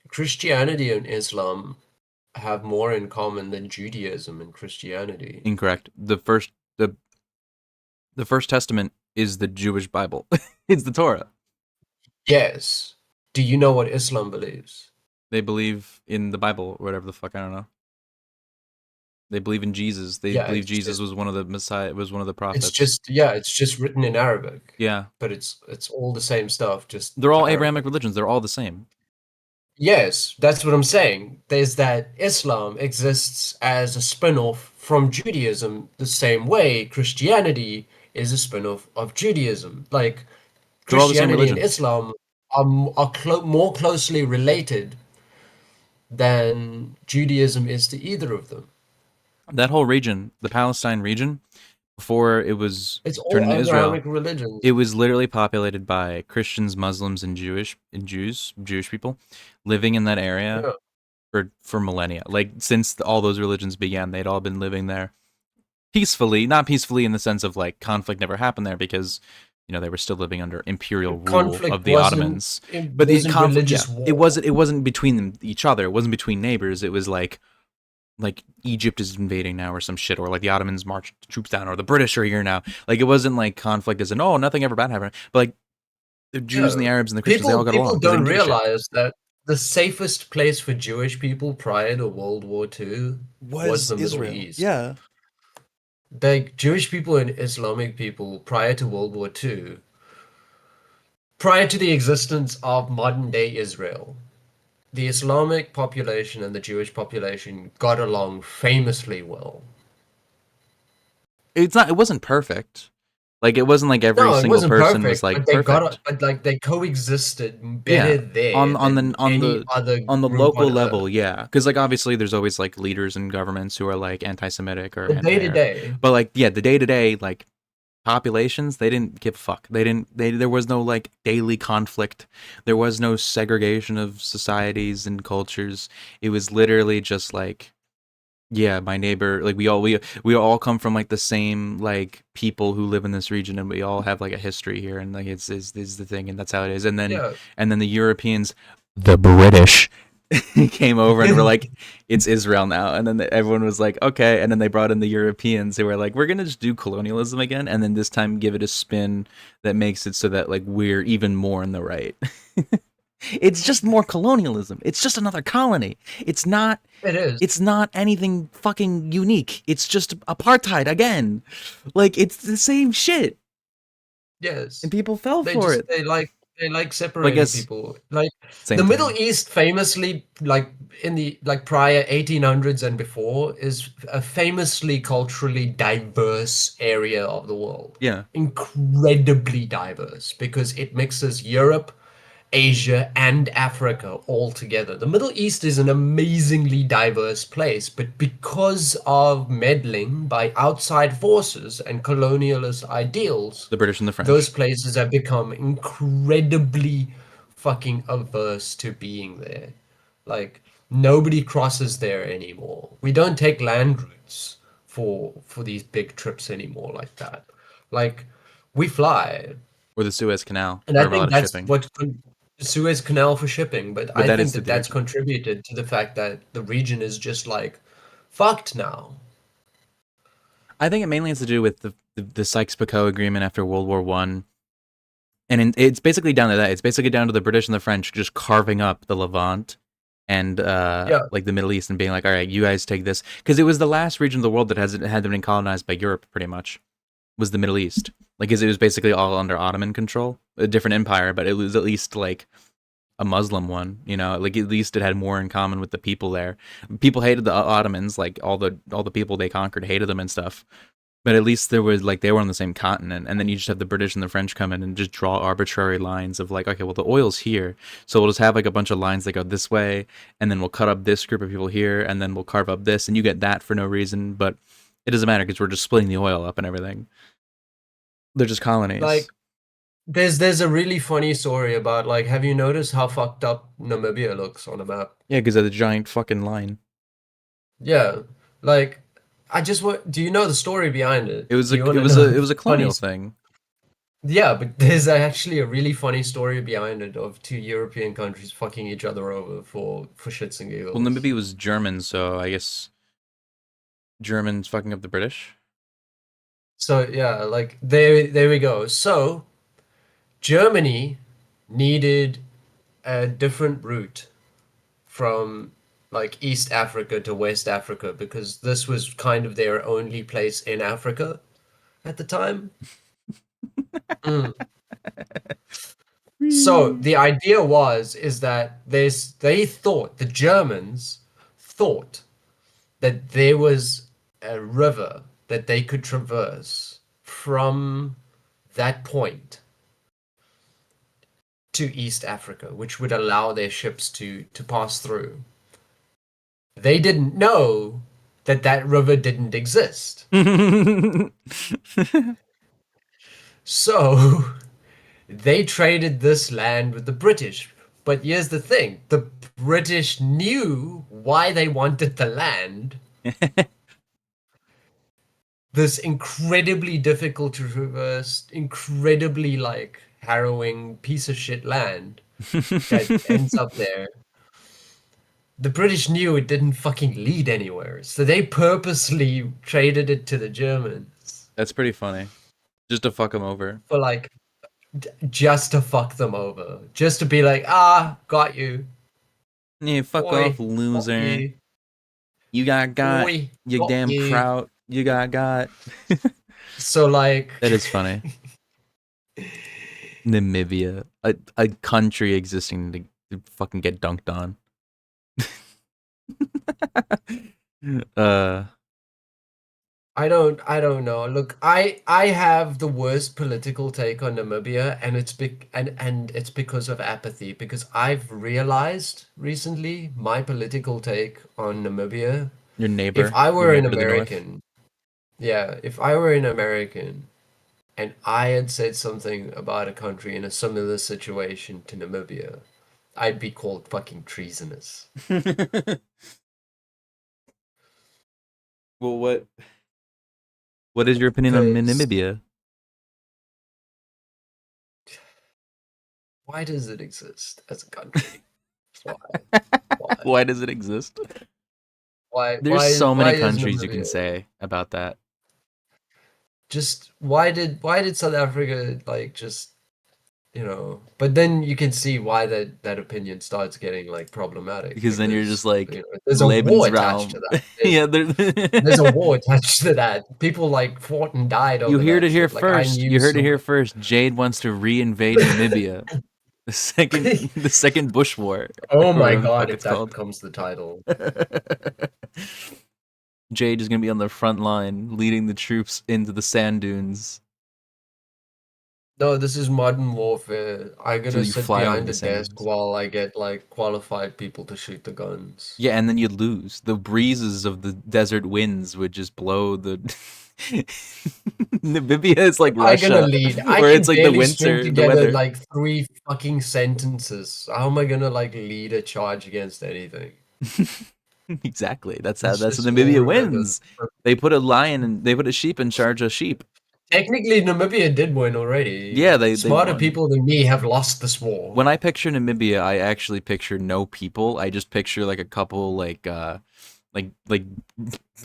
Christianity and Islam have more in common than Judaism and Christianity. Incorrect. The first Testament is the Jewish Bible. It's the Torah. Yes. Do you know what Islam believes? They believe in the Bible, or whatever the fuck, I don't know. They believe in Jesus. They Yeah, believe Jesus was one of the Messiah, was one of the prophets. it's just written in Arabic, Yeah, but it's all the same stuff, just they're all Abrahamic Arabic. religions. They're all the same. Yes, that's what I'm saying. There's that Islam exists as a spin-off from Judaism, the same way Christianity is a spin-off of Judaism. Like They're all the same Christianity and religion. Islam are more closely related than Judaism is to either of them. That whole region, the Palestine region, before it was It's turned all into Israel, Abrahamic religions. it was literally populated by Christians, Muslims, and Jewish people living in that area Yeah, for millennia. Like since all those religions began, they'd all been living there peacefully, not peacefully in the sense of like conflict never happened there because they were still living under imperial rule conflict of the wasn't Ottomans. it But the wasn't conflict, yeah, religious war. it wasn't between them each other. It wasn't between neighbors. It was like Egypt is invading now or some shit, or like the Ottomans marched troops down, or the British are here now. Like it wasn't like conflict as in nothing ever bad happened, but like the Jews and Yeah. the Arabs and the Christians they all got along People because they don't didn't give a shit. realize that the safest place for Jewish people prior to World War II was Was the Middle Israel? East. Yeah. Like Jewish people and Islamic people prior to World War II, prior to the existence of modern day Israel, the Islamic population and the Jewish population got along famously well. It's not. It wasn't perfect. Like it wasn't like every No, it single wasn't person was perfect, like perfect. but like they coexisted Yeah. better there On than any other the group local on level, earth. yeah. Because like obviously there's always like leaders in governments who are like anti-Semitic or The day to anti-Arab, day, but like yeah, the day to day like populations they didn't give a fuck. They didn't. There was no like daily conflict. There was no segregation of societies and cultures. It was literally just like yeah, my neighbor, like we all come from like the same like people who live in this region, and we all have like a history here, and like it's the thing, and that's how it is. yeah. And then the Europeans, the British, came over and were like, it's Israel now, and then everyone was like, okay, and then they brought in the Europeans who were like, we're gonna just do colonialism again, and then this time give it a spin that makes it so that like we're even more in the right. It's just more colonialism. It's just another colony. It's not It is. it's not anything fucking unique. It's just apartheid again. Like it's the same shit, and Yes. people fell They for just it. they like But I separating guess people. Like same the Middle thing. East famously like in the like prior 1800s and before is a famously culturally diverse area of the world. Yeah, Incredibly diverse because it mixes Europe, Asia, and Africa all together. The Middle East is an amazingly diverse place, but because of meddling by outside forces and colonialist ideals, the British and the those French. places have become incredibly fucking averse to being there. Like nobody crosses there anymore. We don't take land routes for these big trips anymore like that. Like we fly, Or the Suez Canal and I for a lot think of that's shipping. what Suez Canal for shipping, but But I that think is the that that's direction. contributed to the fact that the region is just like fucked now. I think it mainly has to do with the Sykes-Picot Agreement after World War One, it's basically down to that. It's basically down to the British and the French just carving up the Levant and Yeah, like the Middle East and being like, all right, you guys take this because it was the last region of the world that hasn't had been colonized by Europe. Pretty much was the Middle East. Like, 'cause it was basically all under Ottoman control, a different empire, but it was at least like a Muslim one. Like at least it had more in common with the people there. People hated the Ottomans, like all the people they conquered hated them and stuff. But at least there was like they were on the same continent, and then you just have the British and the French come in and just draw arbitrary lines of like, okay, well the oil's here, so we'll just have like a bunch of lines that go this way, and then we'll cut up this group of people here, and then we'll carve up this, and you get that for no reason, but it doesn't matter because we're just splitting the oil up and everything. They're just like colonies. there's a really funny story about like have you noticed how fucked up Namibia looks on a map? Yeah, because of the giant fucking line. Yeah, like I just want. Do you know the story behind it? It was Do a you want it to was know a it the was a funny? colonial thing. Yeah, but there's actually a really funny story behind it of two European countries fucking each other over for shits and Well, giggles. Namibia was German, so I guess Germans fucking up the British. So yeah, like there we go. So Germany needed a different route from like East Africa to West Africa because this was kind of their only place in Africa at the time. Mm. So the idea is that the Germans thought that there was a river that they could traverse from that point to East Africa, which would allow their ships to pass through. They didn't know that that river didn't exist. So they traded this land with the British. But here's the thing, the British knew why they wanted the land. This incredibly difficult to traverse, incredibly like harrowing piece of shit land that ends up there. The British knew it didn't fucking lead anywhere, so they purposely traded it to the Germans That's pretty funny. Just to fuck them over. for like just to fuck them over, just to be like, got you, Yeah, fuck off, boy, got loser. you, You got. boy, You got damn you. kraut. You got. So like, That is funny. Namibia, a country existing to fucking get dunked on. uh, I don't know. Look, I have the worst political take on Namibia, and and it's because of apathy. Because I've realized recently my political take on Namibia. If I your were an neighbor to the north. American, yeah, if I were an American and I had said something about a country in a similar situation to Namibia, I'd be called fucking treasonous. Well, what is your opinion on Because Namibia? why does it exist as a country? Why? Why? Why does it exist? Why? There's so many Why is countries you can Namibia? say about that. Just why did South Africa like just But then you can see why that opinion starts getting like problematic Because then you're just because like there's a war attached to Lebensraum. that. Yeah, There's a war attached to that. People like fought and died you over heard that it here shit. Like I first. knew You heard it so here many. first. Jade wants to re-invade Namibia. The second Bush War, Oh or my whatever the God, fuck if it's that called. becomes the title. Jade is gonna be on the front line, leading the troops into the sand dunes No, this is modern warfare. I'm till gonna you sit fly over behind the a sand desk dunes. while I get like qualified people to shoot the guns. Yeah, and then you'd lose. The breezes of the desert winds would just blow the. Namibia is like I gonna Russia, lead? I where it's can like the barely string winter, the together weather. like three fucking sentences. How am I gonna like lead a charge against anything? Exactly. It's That's just all Namibia remember. wins. They put a lion and they put a sheep in charge of sheep. Technically, Namibia did win Yeah, already. they Smarter won. people than me have lost this war. When I picture Namibia, I actually picture no people. I just picture like a couple like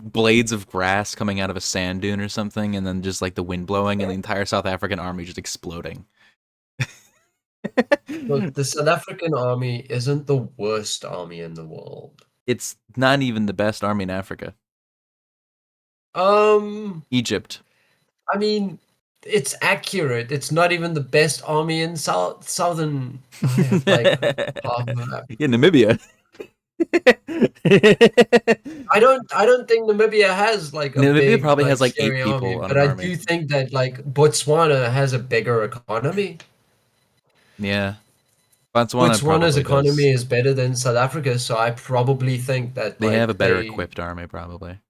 blades of grass coming out of a sand dune or something, and then just like the wind blowing and the entire South African army just exploding. Look, the South African army isn't the worst army in the world. It's not even the best army in Africa. Um, Egypt. I mean, it's accurate. It's not even the best army in southern, like half of Yeah, Africa. Namibia. I don't think Namibia has like a Namibia big probably has like like eight scary army, people on but an I army. do think that like Botswana has a bigger economy. Yeah, Botswana Botswana's probably economy does. is better than South Africa, so I probably think that They have a like better equipped army, probably.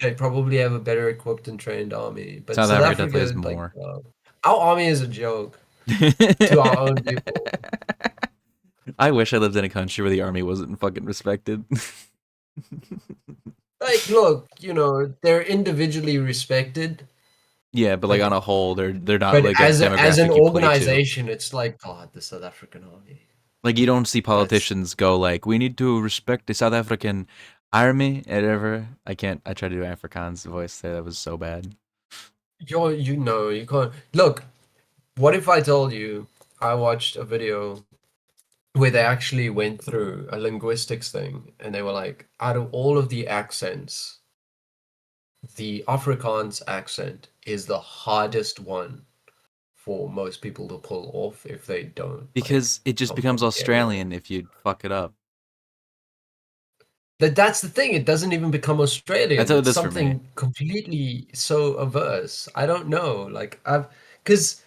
they probably have a better equipped and trained army. But South South Africa definitely has Africa, like more. our army is a joke to our own people. I wish I lived in a country where the army wasn't fucking respected. Like, look, they're individually respected, Yeah, but like but on a whole, they're not but like a as an demographic you play to. organization, it's like God, the South African army. Like you don't see That's politicians go like, "We need to respect the South African army." Ever, I can't. I tried to do Afrikaans voice there. That was so bad. you can't look. What if I told you I watched a video where they actually went through a linguistics thing and they were like, out of all of the accents, the Afrikaans accent is the hardest one for most people to pull off if they don't like Because it just come from becomes the area. Australian if you fuck it up. That's the thing. It doesn't even become That's Australian. how it It's is for me. something completely so averse. I don't know. Like because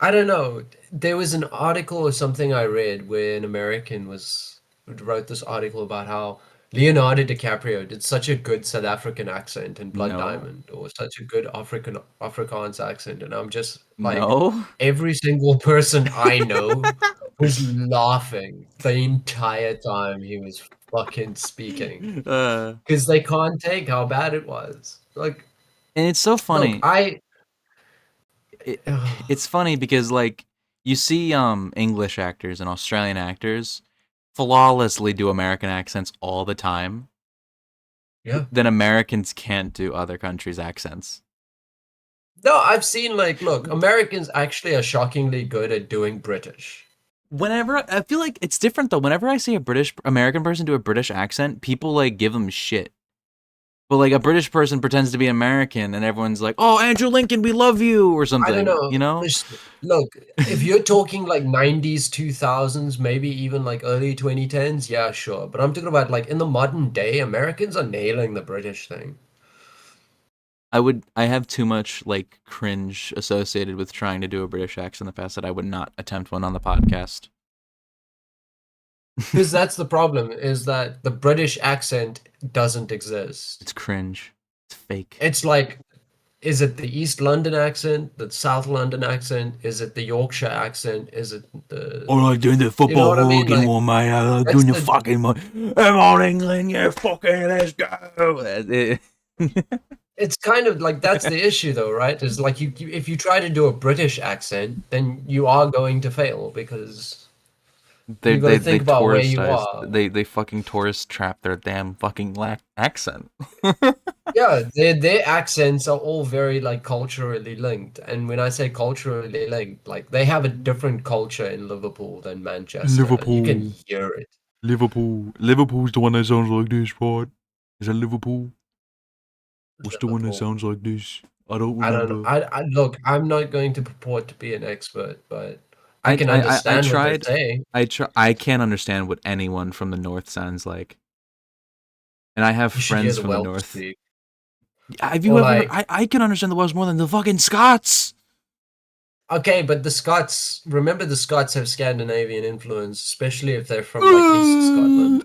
I don't know. There was an article or something I read where an American was wrote this article about how Leonardo DiCaprio did such a good South African accent in Blood No. Diamond, or such a good Afrikaans accent, and I'm just like, No. every single person I know was laughing the entire time he was fucking speaking uh, because they can't take how bad it was. Like, and it's so look, funny. It, ugh, it's funny because like you see English actors and Australian actors flawlessly do American accents all the time. yeah. Then Americans can't do other countries' accents. No, I've seen like, look, Americans actually are shockingly good at doing British. Whenever I feel like it's different though. Whenever I see a British American person do a British accent, people like give them shit. But like a British person pretends to be American, and everyone's like, "Oh, Andrew Lincoln, we love you," or I don't something. You know. know? Look, if you're talking like 90s, 2000s, maybe even like early 2010s, yeah, sure. But I'm talking about like in the modern day, Americans are nailing the British thing. I have too much like cringe associated with trying to do a British accent in the past that I would not attempt one on the podcast. Because that's the problem, is that the British accent doesn't exist. It's cringe. It's fake. It's like, is it the East London accent, the South London accent? Is it the Yorkshire accent? Is it I the, like doing the you know football what I mean? hooligan Like, one, mate. I like that's doing the the, fucking come on England, yeah, fucking let's go. it's kind of like that's the issue though, right? Is like if you try to do a British accent, then you are going to fail because you got to They think about where you touristized. are. They fucking tourist trap their damn fucking accent. Yeah, their accents are all very like culturally linked. And when I say culturally linked, like they have a different culture in Liverpool than Manchester, and you can Liverpool, hear it. Liverpool's the one that sounds like this, right? Is that Liverpool? What's the one that Liverpool. sounds like this? I don't I don't know. remember. I look, I'm not going to purport to be an expert, but I can I understand what they're tried. saying. I can't understand what anyone from the north sounds like, and I have You should hear friends the from the Welsh north. speak. Have you Or ever? like, I can understand the Welsh more than the fucking Scots. okay, but the Scots, remember the Scots have Scandinavian influence, especially if they're from like East Scotland.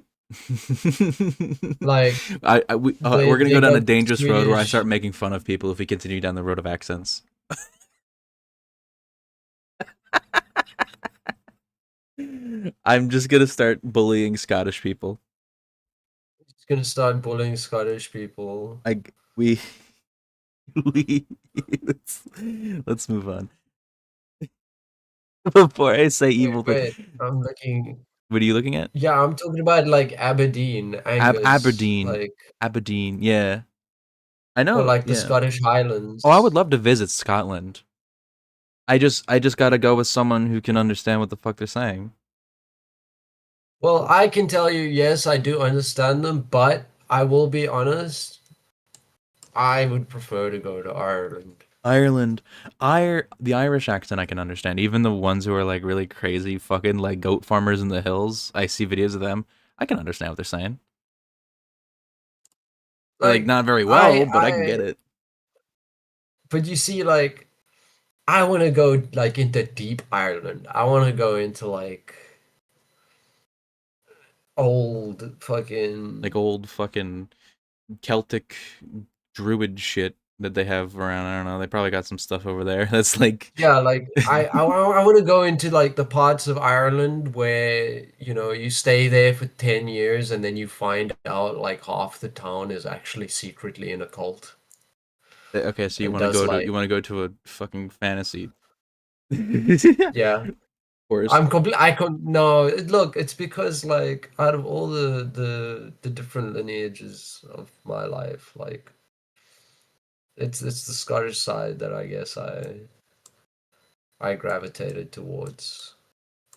Like We're gonna they go down a got dangerous road where I Swedish. start making fun of people if we continue down the road of accents. I'm just gonna start bullying Scottish people. It's gonna start bullying Scottish people. Like we we let's, let's move on before I say Wait, evil thing. wait, I'm looking. What are you looking at? Yeah, I'm talking about like Aberdeen, Angus, Aberdeen, like, Aberdeen. Yeah, I or know. like the Yeah. Scottish Oh, I would Highlands. love to visit Scotland. I just gotta go with someone who can understand what the fuck they're saying. Well, I can tell you, yes, I do understand them, but I will be honest, I would prefer to go to Ireland. Ireland, the Irish accent I can understand. Even the ones who are like really crazy fucking like goat farmers in the hills. I see videos of them. I can understand what they're saying. Like Like not very I well, but I can I get it. but you see like I want to go like into deep Ireland. I want to go into like old Like fucking old fucking Celtic druid shit that they have around. I don't know. They probably got some stuff over there. That's like yeah, like I want to go into like the parts of Ireland where, you know, you stay there for 10 years and then you find out like half the town is actually secretly in a cult okay. So and does like, you want to go to a fucking fantasy yeah. forest. I could no, look, it's because like out of all the different lineages of my life, like it's the Scottish side that I guess I gravitated towards.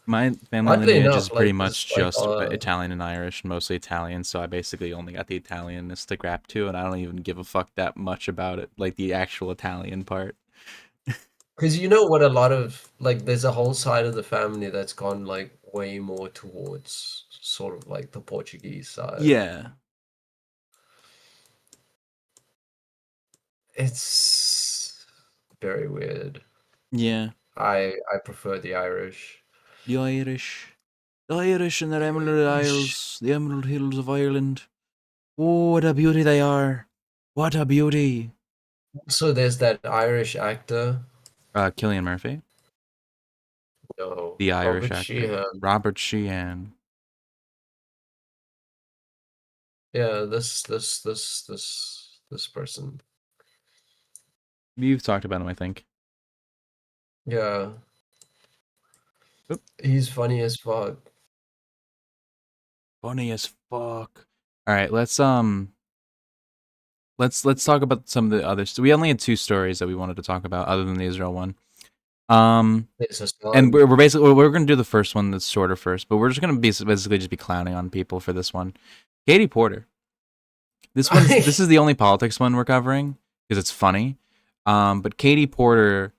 My family Oddly lineage is enough, pretty like this much like just Italian and Irish, mostly Italian. So I basically only got the Italianness to grab to, and I don't even give a fuck that much about it, like the actual Italian part. Because you know what, a lot of like, there's a whole side of the family that's gone like way more towards sort of like the Portuguese side. Yeah. It's very weird. Yeah. I prefer the Irish. The Irish. The Irish and their Emerald Isles, the Emerald Hills of Ireland. Oh, what a beauty they are. What a beauty. So there's that Irish actor. Cillian Murphy, No, the Irish Robert actor. Sheehan. Robert Sheehan. Yeah, this person. You've talked about him, I think. Yeah, Oop. he's funny as fuck. Funny as fuck. All right, let's talk about some of the others. We only had 2 stories that we wanted to talk about other than the Israel one. There's a And son. we're basically we're going to do the first one that's shorter first, but we're just going to basically just be clowning on people for this one. Katie Porter. This is the only politics one we're covering because it's funny. But Katie Porter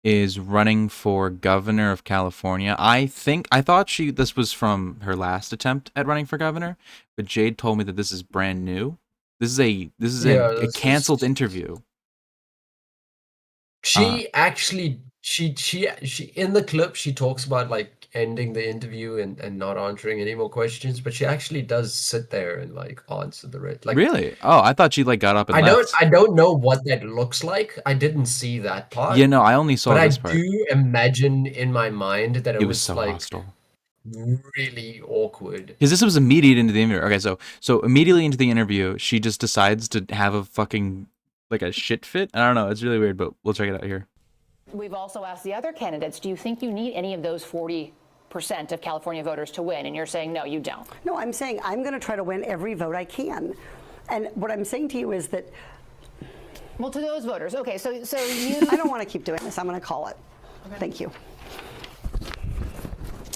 is running for governor of California. I thought this was from her last attempt at running for governor, but Jade told me that this is brand new. This is Yeah, a this canceled is. interview. She actually she in the clip she talks about like ending the interview and not answering any more questions, but she actually does sit there and like answer the rest. Like Really? Oh, I thought she like got up and left. I don't know what that looks like. I didn't see that Yeah, part, no, I only but saw I this part. do imagine in my mind that It it was was so like hostile. really awkward. Because this was immediate into the interview. Okay, so immediately into the interview, she just decides to have a fucking like a shit fit. I don't know. It's really weird, but we'll check it out here. We've also asked the other candidates, do you think you need any of those 40% of California voters to win? And you're saying, no, you don't. No, I'm saying I'm going to try to win every vote I can. And what I'm saying to you is that. Well, to those voters, okay, so you. I don't want to keep doing this. I'm going to call it. Okay. Thank you.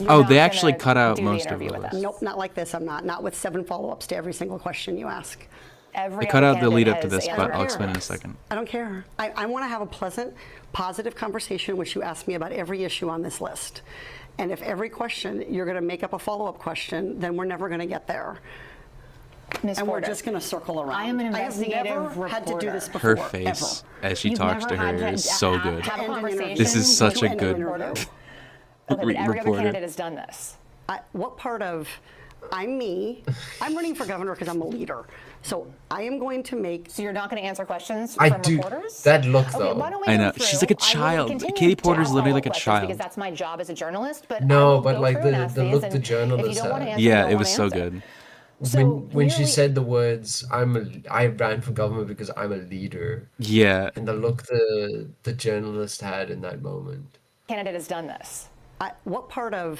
Oh, they actually cut out most of it. Nope, not like this. I'm not. Not with 7 follow-ups to every single question you ask. They cut out the lead up to this, but I'll explain in a second. I don't care. I want to have a pleasant, positive conversation in which you ask me about every issue on this list. And if every question you're going to make up a follow-up question, then we're never going to get there. Ms. And Porter, we're just going to circle around. I am an investigative I have never had to do this before. Her face as she talks to her is so good. This is such a good okay, but every other candidate has done this. What part of I'm me? I'm running for governor because I'm a leader. So I am going to make. So you're not going to answer questions I from do reporters? that look Okay, though. why don't we I go know. through? She's like a I will child. continue Katie to Porter's ask literally follow-up like a questions child. because that's my job as a journalist. But I No, will but go like through and the ask the these, look and the if you journalist don't want to had. answer, you Yeah, don't it want was to so answer. good. So When she merely- said the words I ran for governor because I'm a leader, Yeah. and the look the journalist had in that moment. candidate has done this. What part of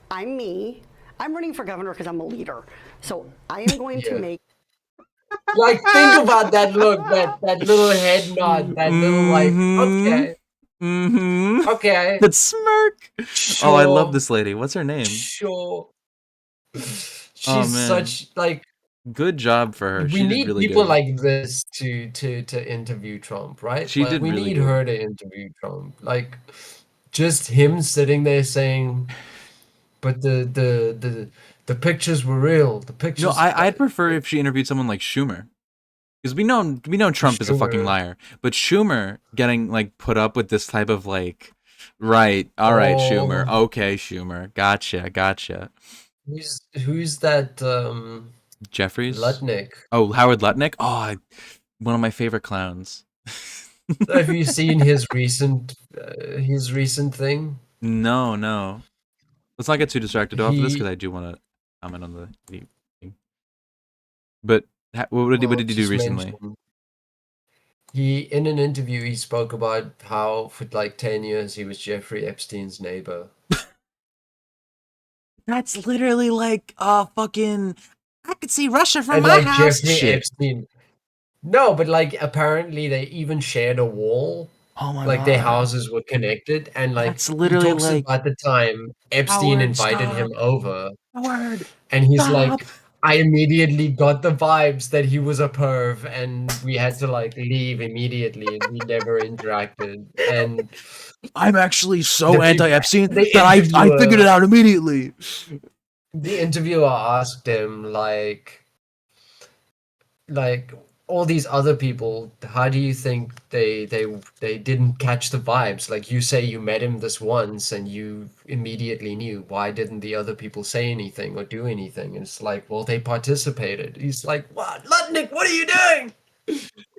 I'm me? I'm running for governor because I'm a leader. So I am going to Yeah. make. Like, think about that look, that little head nod, that little like, Mm-hmm. okay, Mm-hmm. okay, That smirk. Oh, I love sure, this lady. What's her name? sure. Oh She's man. such like, Good job for her. we She did need really people good. like this to interview Trump, right? She Like, did we really need good. her to interview Trump. Like, just him sitting there saying, but the pictures were real. The No, pictures, I'd prefer like, if she interviewed someone like Schumer. Because we know Trump is a fucking Schumer. liar. But Schumer getting like put up with this type of like, right, all right, Schumer. Oh, Okay, Schumer. Gotcha. who's that? Jeffries? Lutnick. Oh, Howard Lutnick? Oh, one of my favorite clowns. Have you seen his recent thing? No. Let's not get too distracted off of this because He I do want to comment on the thing. But what well, did he do just recently? mention he in an interview he spoke about how for like 10 years he was Jeffrey Epstein's neighbor. That's literally like fucking. I could see Russia from And my like house. Jeffrey Shit. Epstein. No, but like apparently they even shared a wall. Oh my Like their god. houses were connected, and like That's he literally talks like about the time Epstein Howard. invited him Stop. over, Howard. and he's like, Stop. I immediately got the vibes that he was a perv, and we had to like leave immediately, and we never interacted. And I'm actually so the peop- anti-Epstein the that I figured it interviewer, out immediately. the interviewer asked him like all these other people, how do you think they didn't catch the vibes? Like you say you met him this once and you immediately knew. Why didn't the other people say anything or do anything? And it's like, well, they participated. He's like, what, Lutnick, what are you doing?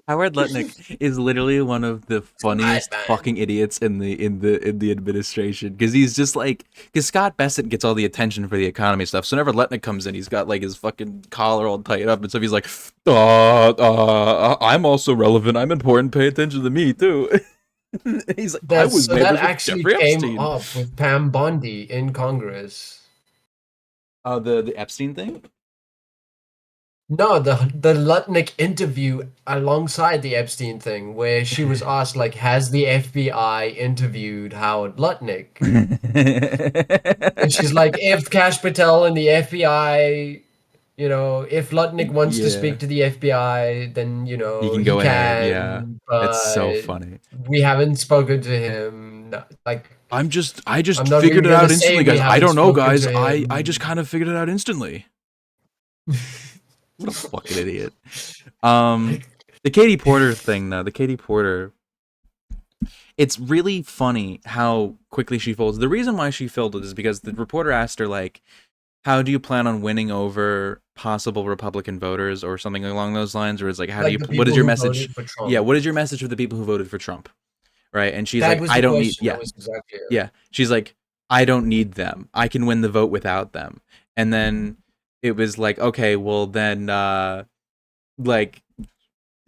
Howard Lutnick is literally one of the funniest Madman. fucking idiots in the administration, because he's just like, because Scott Bassett gets all the attention for the economy stuff. So whenever Lutnick comes in, he's got like his fucking collar all tight up and stuff. He's like, I'm also relevant. I'm important. Pay attention to me too. He's like, I was So that neighbors with actually Jeffrey came Epstein. up with Pam Bondi in Congress. The Epstein thing. No, the Lutnick interview alongside the Epstein thing, where she was asked like, "Has the FBI interviewed Howard Lutnick?" And she's like, "If Kash Patel and the FBI, if Lutnick wants to Yeah, speak to the FBI, then he can he go ahead. Yeah, can, it's so but funny. we haven't spoken to him. Like, I just I'm not figured even it out gonna say instantly, we guys. I haven't don't know, spoken guys. to I just him." kind of figured it out instantly. What a fucking idiot. The Katie Porter thing, though. The Katie Porter. It's really funny how quickly she folds. The reason why she folded is because the reporter asked her, like, how do you plan on winning over possible Republican voters or something along those lines? Or it's like, Like the what is people your who message? voted for Trump. Yeah, what is your message for the people who voted for Trump? Right? And she's That like, was I the don't need, question. That was exactly it. yeah. She's like, I don't need them. I can win the vote without them. And then it was like, okay, well then, like,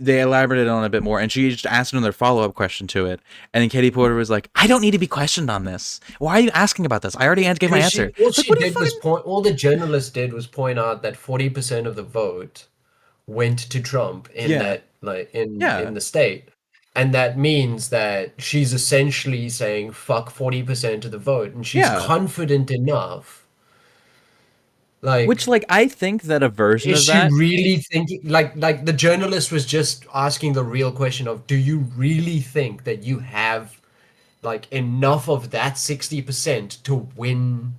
they elaborated on it a bit more, and she just asked another follow-up question to it. And then Katie Porter was like, I don't need to be questioned on this. Why are you asking about this? I already gave my answer. All the journalist did was point out that 40% of the vote went to Trump in Yeah. that, like, Yeah. in the state. And that means that she's essentially saying fuck 40% of the vote, and she's Yeah. confident enough. Like, Which, like, I think that a version is of she that. really thinking, like the journalist was just asking the real question of, do you really think that you have like enough of that 60% to win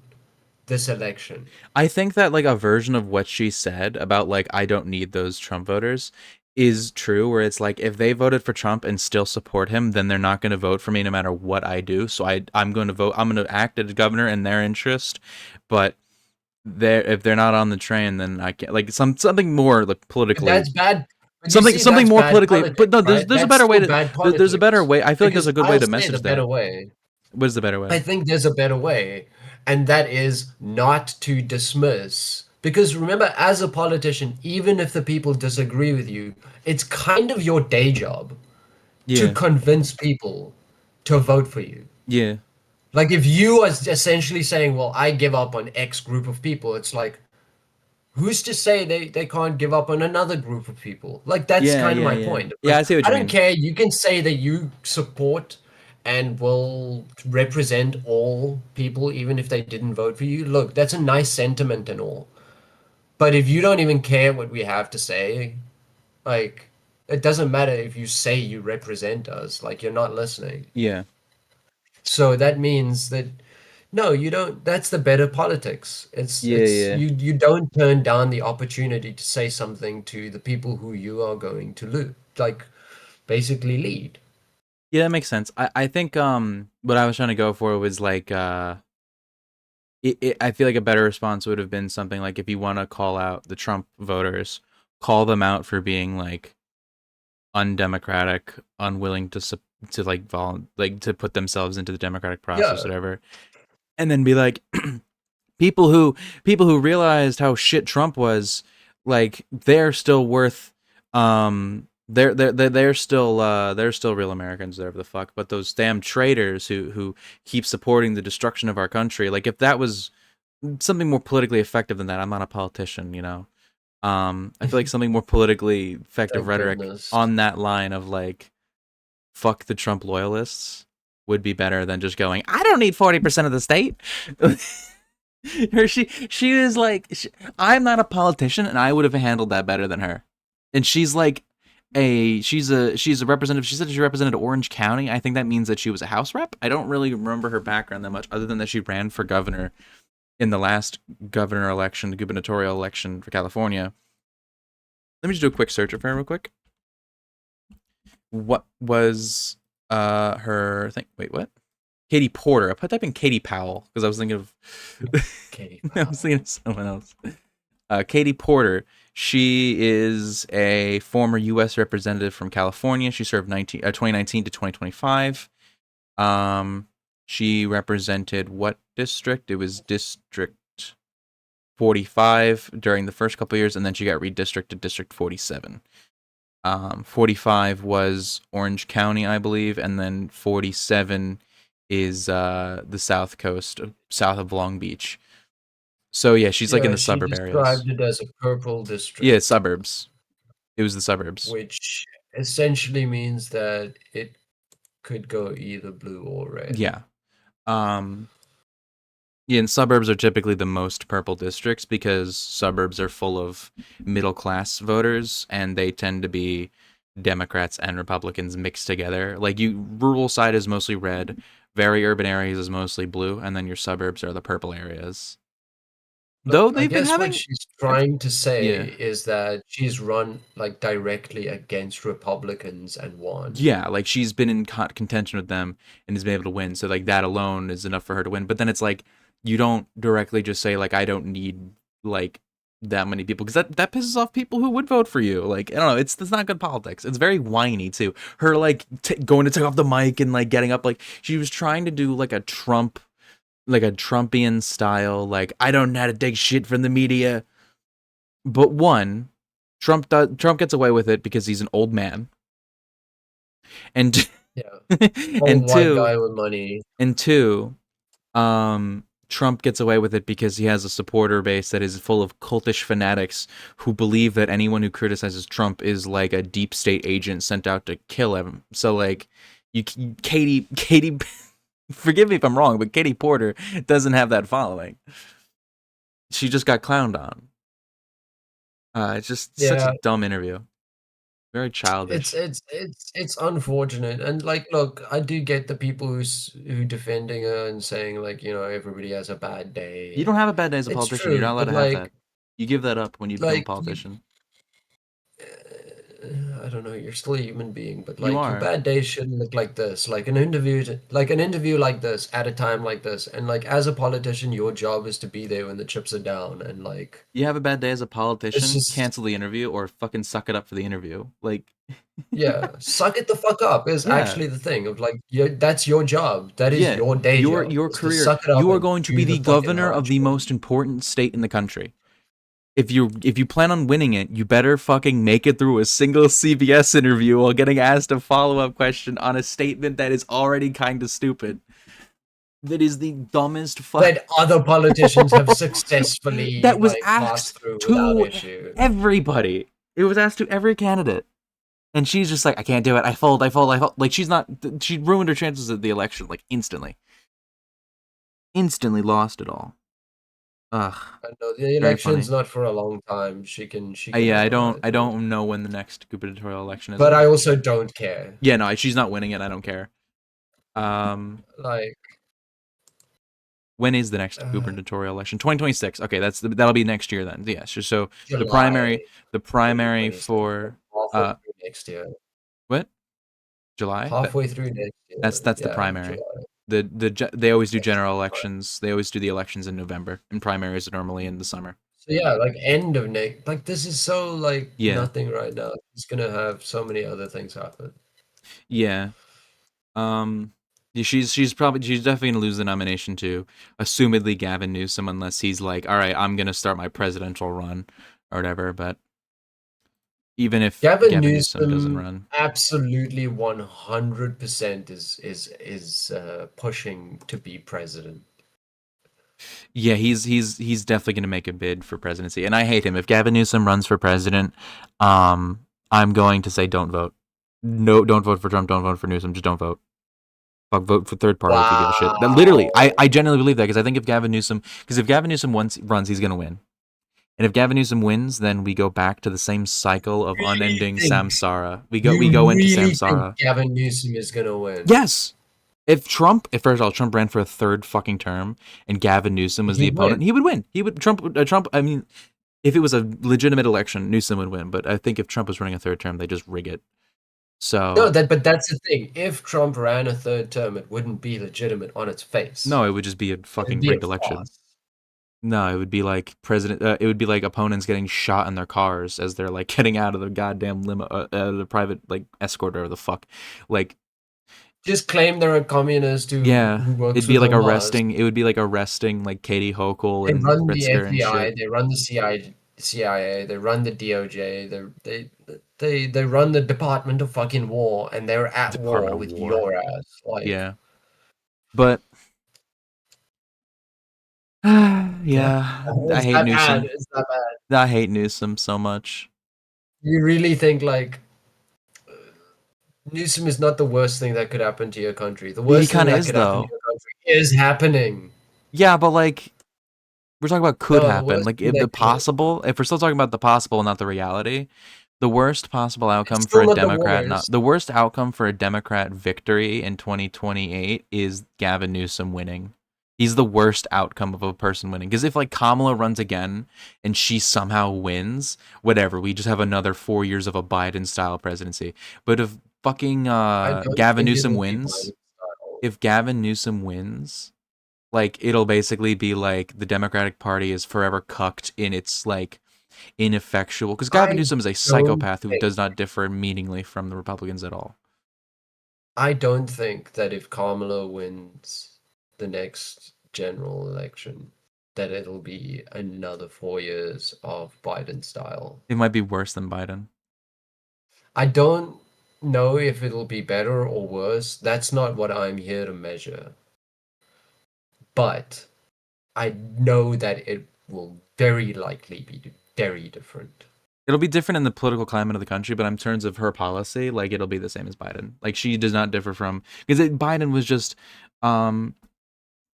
this election? I think that, like, a version of what she said about, like, I don't need those Trump voters is true, where it's like, if they voted for Trump and still support him, then they're not going to vote for me no matter what I do. So I'm going to vote. I'm going to act as governor in their interest, but if they're not on the train, then I can't, like, something more like politically. That's bad. Something more politically, but no, there's a better way to. There's a better way. I feel like there's a good way to message that. Better way. What is the better way? I think there's a better way, and that is not to dismiss. Because remember, as a politician, even if the people disagree with you, it's kind of your day job to convince people to vote for you. Yeah. Like, if you are essentially saying, well, I give up on X group of people, it's like, who's to say they can't give up on another group of people? Like, that's kind of my point. Yeah, I see what you mean. I don't care. You can say that you support and will represent all people, even if they didn't vote for you. Look, that's a nice sentiment and all. But if you don't even care what we have to say, like, it doesn't matter if you say you represent us. Like, you're not listening. Yeah. So that means that no, you don't. That's the better politics. You don't turn down the opportunity to say something to the people who you are going to basically lead. Yeah, that makes sense. I think what I was trying to go for was like I feel like a better response would have been something like, if you want to call out the Trump voters, call them out for being like undemocratic, unwilling to to put themselves into the democratic process, whatever, and then be like, people who realized how shit Trump was, like, they're still worth they're still real Americans, whatever the fuck. But those damn traitors who keep supporting the destruction of our country, like, if that was something more politically effective than that, I'm not a politician, you know. I feel like something more politically effective rhetoric on that line of like, fuck the Trump loyalists would be better than just going, I don't need 40% of the state. She is like, I'm not a politician, and I would have handled that better than her. And she's like she's a representative. She said she represented Orange County. I think that means that she was a House rep. I don't really remember her background that much, other than that she ran for governor in the last governor election, the gubernatorial election for California. Let me just do a quick search of her real quick. What was her thing? Wait, what? Katie Porter. I put that in Katie Powell because I was thinking of Katie I was thinking of someone else. Katie Porter. She is a former U.S. representative from California. She served 2019 to 2025. She represented what district? It was District 45 during the first couple of years, and then she got redistricted to District 47. 45 was Orange County, I believe, and then 47 is the south coast, south of Long Beach. So yeah, she's like in the suburb areas. Described it as a purple district. Yeah, suburbs. It was the suburbs. Which essentially means that it could go either blue or red. Yeah. Yeah, and suburbs are typically the most purple districts because suburbs are full of middle-class voters, and they tend to be Democrats and Republicans mixed together. Like, rural side is mostly red, very urban areas is mostly blue, and then your suburbs are the purple areas. Though they've been having... what she's trying to say is that she's run like directly against Republicans and won. Yeah, like she's been in contention with them and has been able to win. So like that alone is enough for her to win. But then it's like you don't directly just say like I don't need like that many people because that pisses off people who would vote for you. Like I don't know, it's not good politics. It's very whiny too. Her like going to take off the mic and like getting up like she was trying to do like a Trumpian style, like I don't know how to take shit from the media. But one, Trump gets away with it because he's an old man, and and white guy with money. And two, Trump gets away with it because he has a supporter base that is full of cultish fanatics who believe that anyone who criticizes Trump is like a deep state agent sent out to kill him. So like, Katie. Forgive me if I'm wrong, but Katie Porter doesn't have that following. She just got clowned on. It's just such a dumb interview. Very childish. It's unfortunate, and like, look, I do get the people who defending her and saying like, you know, everybody has a bad day. You don't have a bad day as a politician. True, you're not allowed to have that. You give that up when you become a politician. I don't know, you're still a human being, but like your bad days shouldn't look like this. Like an interview like this at a time like this, and like as a politician, your job is to be there when the chips are down, and like you have a bad day as a politician, cancel the interview or fucking suck it up for the interview. Like yeah, suck it the fuck up is actually the thing of like that's your job. That is your day job. Your career. You are going to be the governor of the most important state in the country. If you plan on winning it, you better fucking make it through a single CBS interview while getting asked a follow-up question on a statement that is already kind of stupid. That is the dumbest that other politicians have successfully that was asked to everybody. It was asked to every candidate. And she's just like, I can't do it. I fold. Like she ruined her chances at the election like instantly. Instantly lost it all. Ugh. I know the election's not for a long time. She can. Yeah, I don't know when the next gubernatorial election is. But I also don't care. Yeah, no, she's not winning it. I don't care. Like, when is the next gubernatorial election? 2026. Okay, that'll be next year then. Yeah, so July. the primary for next year. What? July? Halfway through next year. That's the primary. July. They always do general elections. They always do the elections in November, and primaries are normally in the summer. So yeah, like end of next. Like this is so like nothing right now. It's gonna have so many other things happen. Yeah. She's definitely gonna lose the nomination to, assumedly, Gavin Newsom, unless he's like, all right, I'm gonna start my presidential run or whatever. But even if Gavin Newsom doesn't run, absolutely 100% is pushing to be president. Yeah, he's definitely going to make a bid for presidency, and I hate him. If Gavin Newsom runs for president, I'm going to say don't vote. No, don't vote for Trump. Don't vote for Newsom. Just don't vote. Fuck, vote for third party if you give a shit. That literally, I genuinely believe that because I think if Gavin Newsom runs, he's gonna win. And if Gavin Newsom wins, then we go back to the same cycle of unending samsara. We go into really samsara. think Gavin Newsom is gonna win? Yes. If first of all, Trump ran for a third fucking term and Gavin Newsom was the opponent, he would win. Trump, I mean, if it was a legitimate election, Newsom would win. But I think if Trump was running a third term, they just rig it. So No, but that's the thing. If Trump ran a third term, it wouldn't be legitimate on its face. no, it would just be a fucking It'd be rigged a election. farce. No, it would be like it would be like opponents getting shot in their cars as they're like getting out of the goddamn limo, the private like escort or the fuck, like. Just claim they're a communist who works it'd be with like Hamas. arresting. It would be like arresting like Katie Hochul They and run the Pritzker and FBI, shit. they run the CIA, they run the DOJ, they run the Department of fucking War, and they're at war with your ass. Like, yeah, but yeah, I hate Newsom. It's that bad. I hate Newsom so much. You really think like Newsom is not the worst thing that could happen to your country? The worst thing that could happen to your country is happening. Yeah, but like we're talking about could happen. Like if if we're still talking about the possible, not the reality, the worst possible outcome for a Democrat, the worst outcome for a Democrat victory in 2028 is Gavin Newsom winning. He's the worst outcome of a person winning. Because if like Kamala runs again and she somehow wins, whatever, we just have another 4 years of a Biden-style presidency. But if fucking Gavin Newsom wins, like it'll basically be like the Democratic Party is forever cucked in its like ineffectual. Because Gavin Newsom is a psychopath who does not differ meaningfully from the Republicans at all. I don't think that if Kamala wins the next general election, that it'll be another 4 years of Biden style. It might be worse than Biden. I don't know if it'll be better or worse. That's not what I'm here to measure. But I know that it will very likely be very different. It'll be different in the political climate of the country, but in terms of her policy, like it'll be the same as Biden. Like she does not differ from because Biden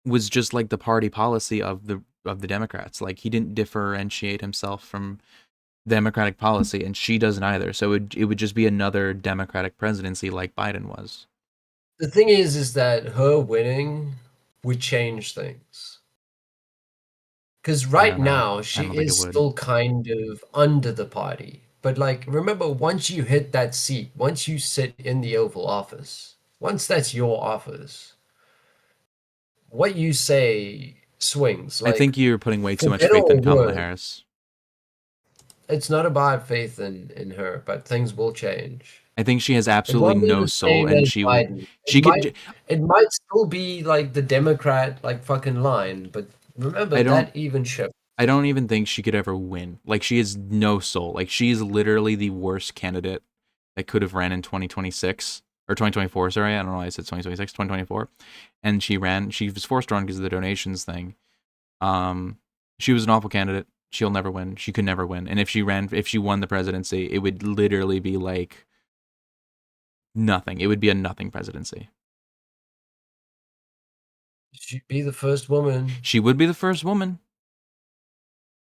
was just like the party policy of the Democrats. Like he didn't differentiate himself from Democratic policy, and she doesn't either. So it would just be another Democratic presidency like Biden was. The thing is that her winning would change things. Because right now, she is still kind of under the party. But like, remember, once you hit that seat, once you sit in the Oval Office, once that's your office, what you say swings. Like, I think you're putting way too much faith in Kamala Harris. It's not about faith in her, but things will change. I think she has absolutely no soul, and it might still be like the Democrat like fucking line, but remember that even shift. I don't even think she could ever win. Like she has no soul. Like she is literally the worst candidate that could have ran in 2026 or 2024. Sorry, I don't know why I said 2026, 2024. And she was forced to run because of the donations thing. She was an awful candidate. She'll never win. She could never win. And if she won the presidency, it would literally be like nothing. It would be a nothing presidency. She'd be the first woman. She would be the first woman.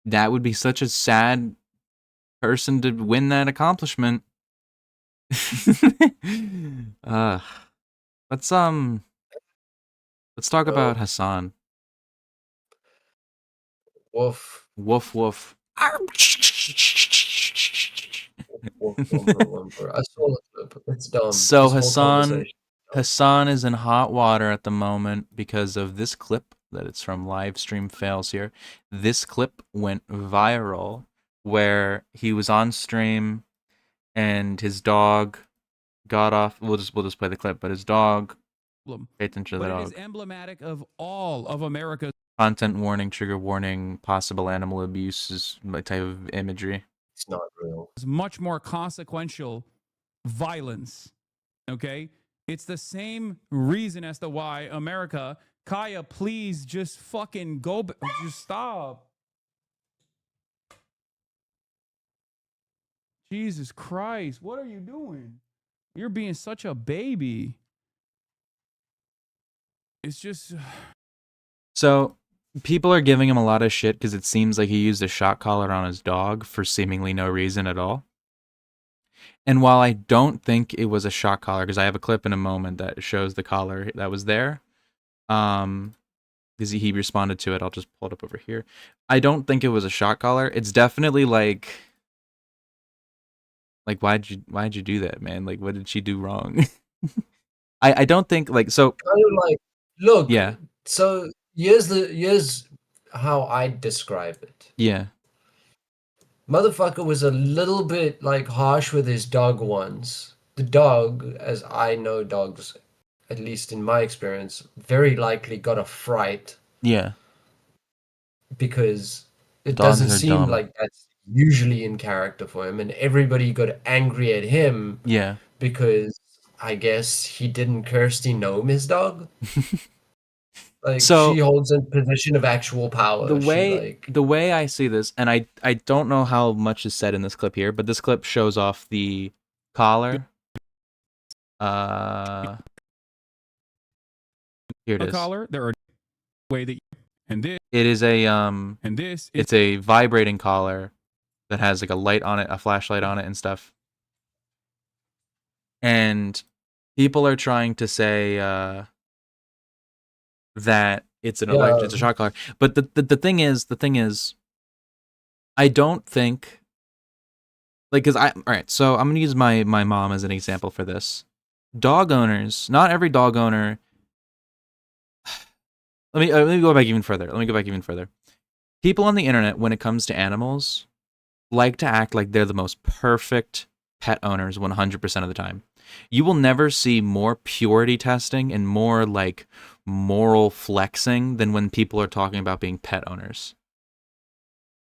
That would be such a sad person to win that accomplishment. Let's talk about Hasan. Woof. Woof woof. I saw the clip. It's dumb. So Hasan is in hot water at the moment because of this clip that it's from live stream fails here. This clip went viral where he was on stream and his dog got off. We'll just play the clip, but his dog. Pay attention to the dog. It is emblematic of all of America's content warning, trigger warning, possible animal abuse type of imagery. It's not real. It's much more consequential violence. Okay? It's the same reason as to why America, Kaya, please just fucking go. Just stop. Jesus Christ. What are you doing? You're being such a baby. It's just So people are giving him a lot of shit because it seems like he used a shock collar on his dog for seemingly no reason at all. And while I don't think it was a shock collar, because I have a clip in a moment that shows the collar that was there, because he responded to it. I'll just pull it up over here. I don't think it was a shock collar. It's definitely like why'd you do that, man? Like, what did she do wrong? I don't think like so. Kind of like, look. Yeah. So here's how I describe it. Yeah. Motherfucker was a little bit like harsh with his dog once. The dog, as I know dogs, at least in my experience, very likely got a fright Yeah. because it Dogs doesn't are seem dumb. like that's usually in character for him, and everybody got angry at him Yeah. because I guess he didn't Kirsty gnome his dog. Like she So holds a position of actual power. She like the way I see this, and I don't know how much is said in this clip here, but this clip shows off the collar. Here it a is. collar. There are way that and this It is a and this is it's a vibrating collar that has like a light on it, a flashlight on it and stuff. And people are trying to say that it's it's a shock collar. But the thing is I don't think like cuz all right, so I'm going to use my mom as an example for this. Dog owners, not every dog owner. Let me go back even further. People on the internet, when it comes to animals, like to act like they're the most perfect pet owners 100% of the time. You will never see more purity testing and more like moral flexing than when people are talking about being pet owners.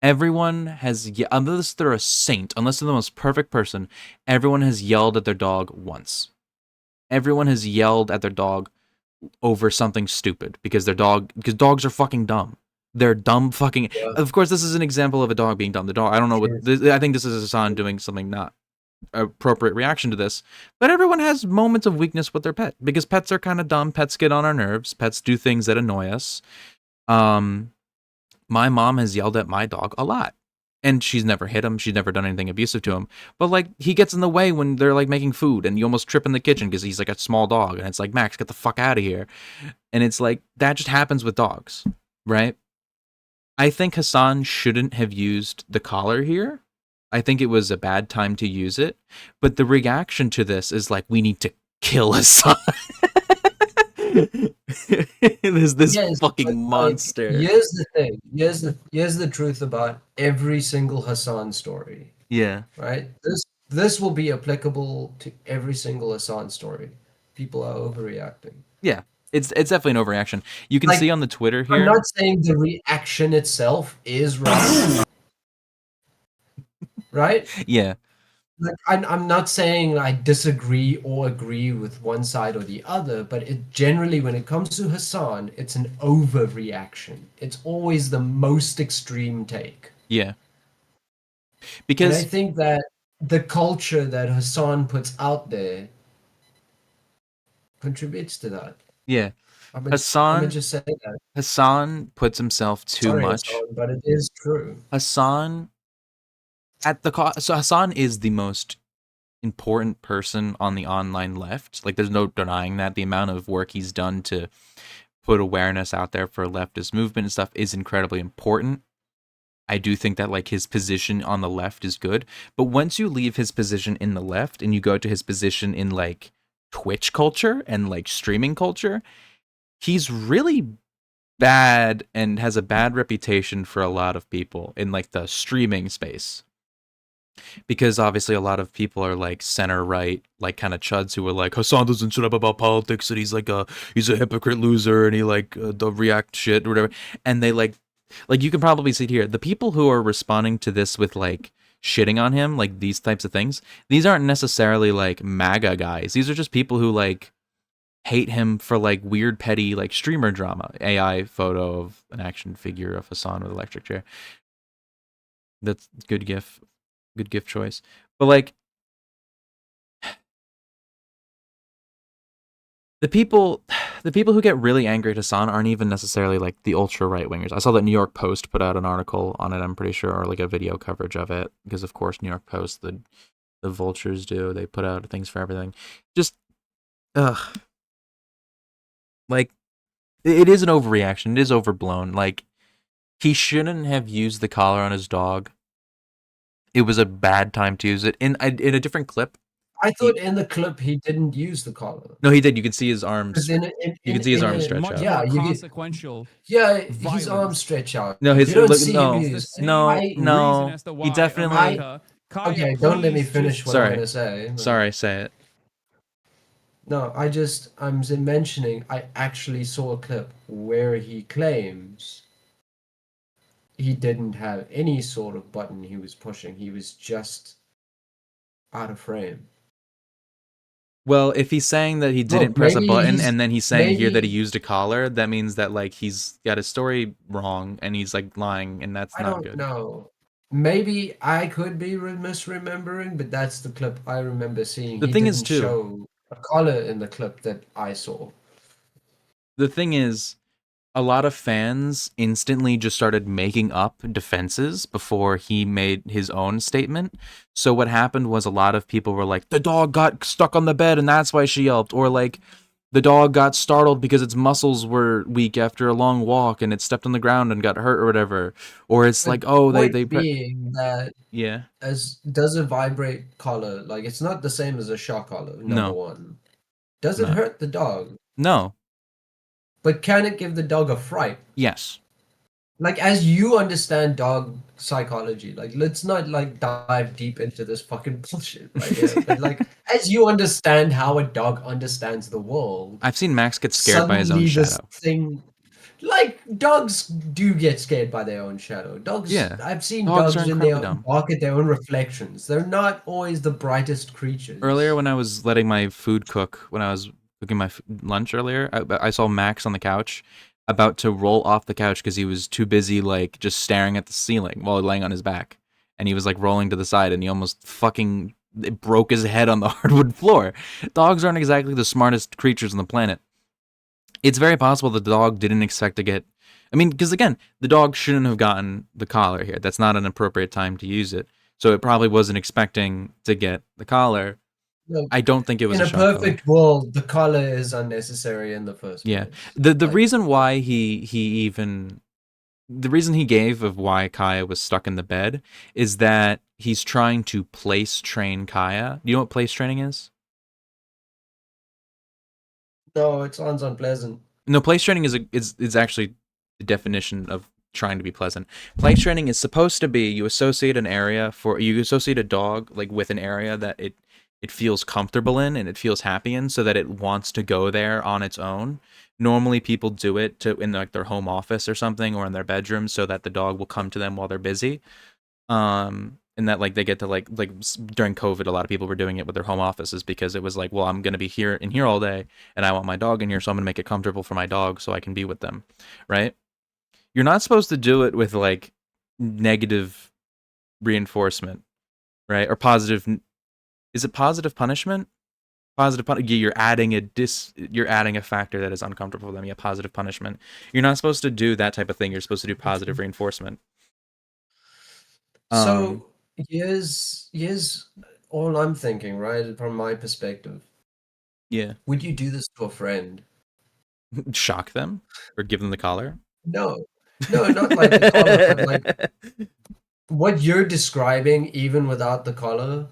Everyone has, unless they're a saint, unless they're the most perfect person, everyone has yelled at their dog once. Everyone has yelled at their dog over something stupid because dogs are fucking dumb. They're dumb fucking. yeah. Of course, this is an example of a dog being dumb. The dog. I don't know what. I think this is Hasan doing something not appropriate reaction to this. But everyone has moments of weakness with their pet because pets are kind of dumb. Pets get on our nerves. Pets do things that annoy us. My mom has yelled at my dog a lot. And she's never hit him. She's never done anything abusive to him. But, like, he gets in the way when they're, like, making food. And you almost trip in the kitchen because he's, like, a small dog. And it's like, Max, get the fuck out of here. And it's like, that just happens with dogs. Right? I think Hasan shouldn't have used the collar here. I think it was a bad time to use it. But the reaction to this is, like, we need to kill Hasan. There's this fucking monster. Here's the thing. Here's the truth about every single Hasan story. Yeah. Right? This will be applicable to every single Hasan story. People are overreacting. Yeah. It's definitely an overreaction. You can Like, see on the Twitter here. I'm not saying the reaction itself is right. Right? Yeah. Like, I'm not saying I disagree or agree with one side or the other, but it generally, when it comes to Hasan, it's an overreaction. It's always the most extreme take. Yeah. And I Because think that the culture that Hasan puts out there contributes to that. yeah. I'm gonna just say that. Hasan puts himself too Sorry, much. Hasan, but it is true. Hasan so Hasan is the most important person on the online left. Like, there's no denying that. The amount of work he's done to put awareness out there for leftist movement and stuff is incredibly important. I do think that, like, his position on the left is good. But once you leave his position in the left and you go to his position in, like, Twitch culture and, like, streaming culture, he's really bad and has a bad reputation for a lot of people in, like, the streaming space. Because obviously a lot of people are like center right, like kind of chuds who are like, Hasan doesn't shut up about politics and he's a hypocrite loser and he like don't react shit or whatever. And they like you can probably see it here. The people who are responding to this with like shitting on him, like these types of things, these aren't necessarily like MAGA guys. These are just people who like hate him for like weird petty like streamer drama. AI photo of an action figure of Hasan with electric chair. That's good gif. Good gift choice. But like the people the people who get really angry at Hasan aren't even necessarily like the ultra right wingers. I saw that New York Post put out an article on it, I'm pretty sure, or like a video coverage of it, because of course New York Post, the vultures do. They put out things for everything. Just like it is an overreaction. It is overblown. Like he shouldn't have used the collar on his dog. It was a bad time to use it. In a different clip. I thought in the clip he didn't use the collar. No, he did. You could see his arms. You can see his arms stretch much out. more Yeah, consequential. his violence. arms stretch out. No, his you don't look, see no, him It's the use. same no, reason no. as to He why definitely. America, Kaya, Okay, don't let me please finish just- what I'm Sorry. gonna say. Sorry, say it. No, I'm mentioning I actually saw a clip where he claims he didn't have any sort of button he was pushing. He was just out of frame. Well, if he's saying that he didn't press a maybe button and then he's saying here that he maybe- used a collar, that means that like he's got his story wrong and he's like lying, and that's I not don't good. know. Maybe I could be misremembering, but that's the clip I remember seeing. The He thing is, didn't too- show a collar in the clip that I saw. The thing is, a lot of fans instantly just started making up defenses before he made his own statement. So what happened was a lot of people were like, the dog got stuck on the bed and that's why she yelped. Or like, the dog got startled because its muscles were weak after a long walk and it stepped on the ground and got hurt or whatever. Or it's But like, oh, they point being that yeah. does a vibrate collar, like it's not the same as a shock collar, number No. one. Does it No. hurt the dog? No. But can it give the dog a fright? Yes. Like, as you understand dog psychology, like let's not like dive deep into this fucking bullshit right here. But like, as you understand how a dog understands the world, I've seen Max get scared by his own suddenly this shadow. thing, like dogs do get scared by their own shadow. Dogs, Yeah. I've seen Dogs dogs are in their incredibly dumb. bark at their own reflections. They're not always the brightest creatures. Earlier, when I was letting my food cook, when I was cooking my lunch earlier, I saw Max on the couch about to roll off the couch because he was too busy, like, just staring at the ceiling while laying on his back. And he was, like, rolling to the side, and he almost fucking broke his head on the hardwood floor. Dogs aren't exactly the smartest creatures on the planet. It's very possible the dog didn't expect to get... I mean, because, again, the dog shouldn't have gotten the collar here. That's not an appropriate time to use it. So it probably wasn't expecting to get the collar. No, I don't think it was in a shock collar. perfect world, the collar is unnecessary in the first Yeah. place. The Like, reason why the reason he gave of why Kaya was stuck in the bed is that he's trying to place train Kaya. You know what place training is? no, it sounds unpleasant. No, place training is actually the definition of trying to be pleasant. Place training is supposed to be you associate a dog like with an area that it feels comfortable in and it feels happy in, so that it wants to go there on its own. Normally people do it in like their home office or something, or in their bedroom, so that the dog will come to them while they're busy. And that like they get to like during COVID, a lot of people were doing it with their home offices because it was like, well, I'm going to be here all day and I want my dog in here, so I'm going to make it comfortable for my dog so I can be with them, right? You're not supposed to do it with like negative reinforcement, right? Or positive. Is it positive punishment? You're adding a factor that is uncomfortable for them. Yeah, positive punishment. You're not supposed to do that type of thing. You're supposed to do positive reinforcement. So here's all I'm thinking, right? From my perspective, Yeah. would you do this to a friend? Shock them or give them the collar? No, not like the collar, but like what you're describing, even without the collar,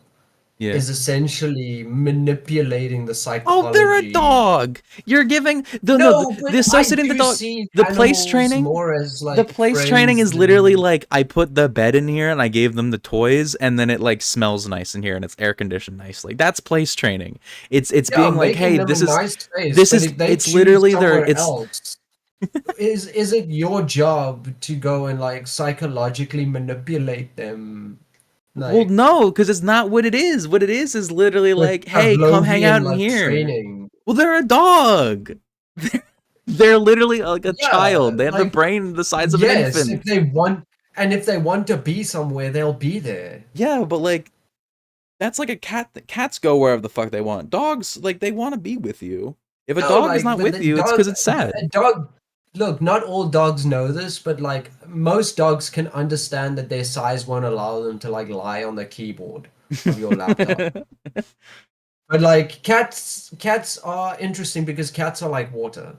Yeah. is essentially manipulating the Oh, psychology. they're a dog. You're giving But the associating I the do dog. see The place animals training. more as like The place friends training is than- literally like I put the bed in here and I gave them the toys, and then it like smells nice in here and it's air conditioned nicely. That's place training. It's Yeah, being like, making hey, them this a is nice space, this but is if they it's choose literally their somewhere it's else, is it your job to go and like psychologically manipulate them? Like, well, no, because it's not what it is. What it is literally with like, hey, come hang Pavlovian, out in like, here. training. Well, they're a dog. They're literally like a Yeah, child. They have the like, brain the size of Yes, an infant. if they want to be somewhere, they'll be there. Yeah, but like that's like a cat. Cats go wherever the fuck they want. Dogs, like, they want to be with you. If a No, dog is like, not but with the you, it's dog, because it's sad. a dog. Look, not all dogs know this, but like most dogs can understand that their size won't allow them to like lie on the keyboard of your laptop. But like cats are interesting because cats are like water.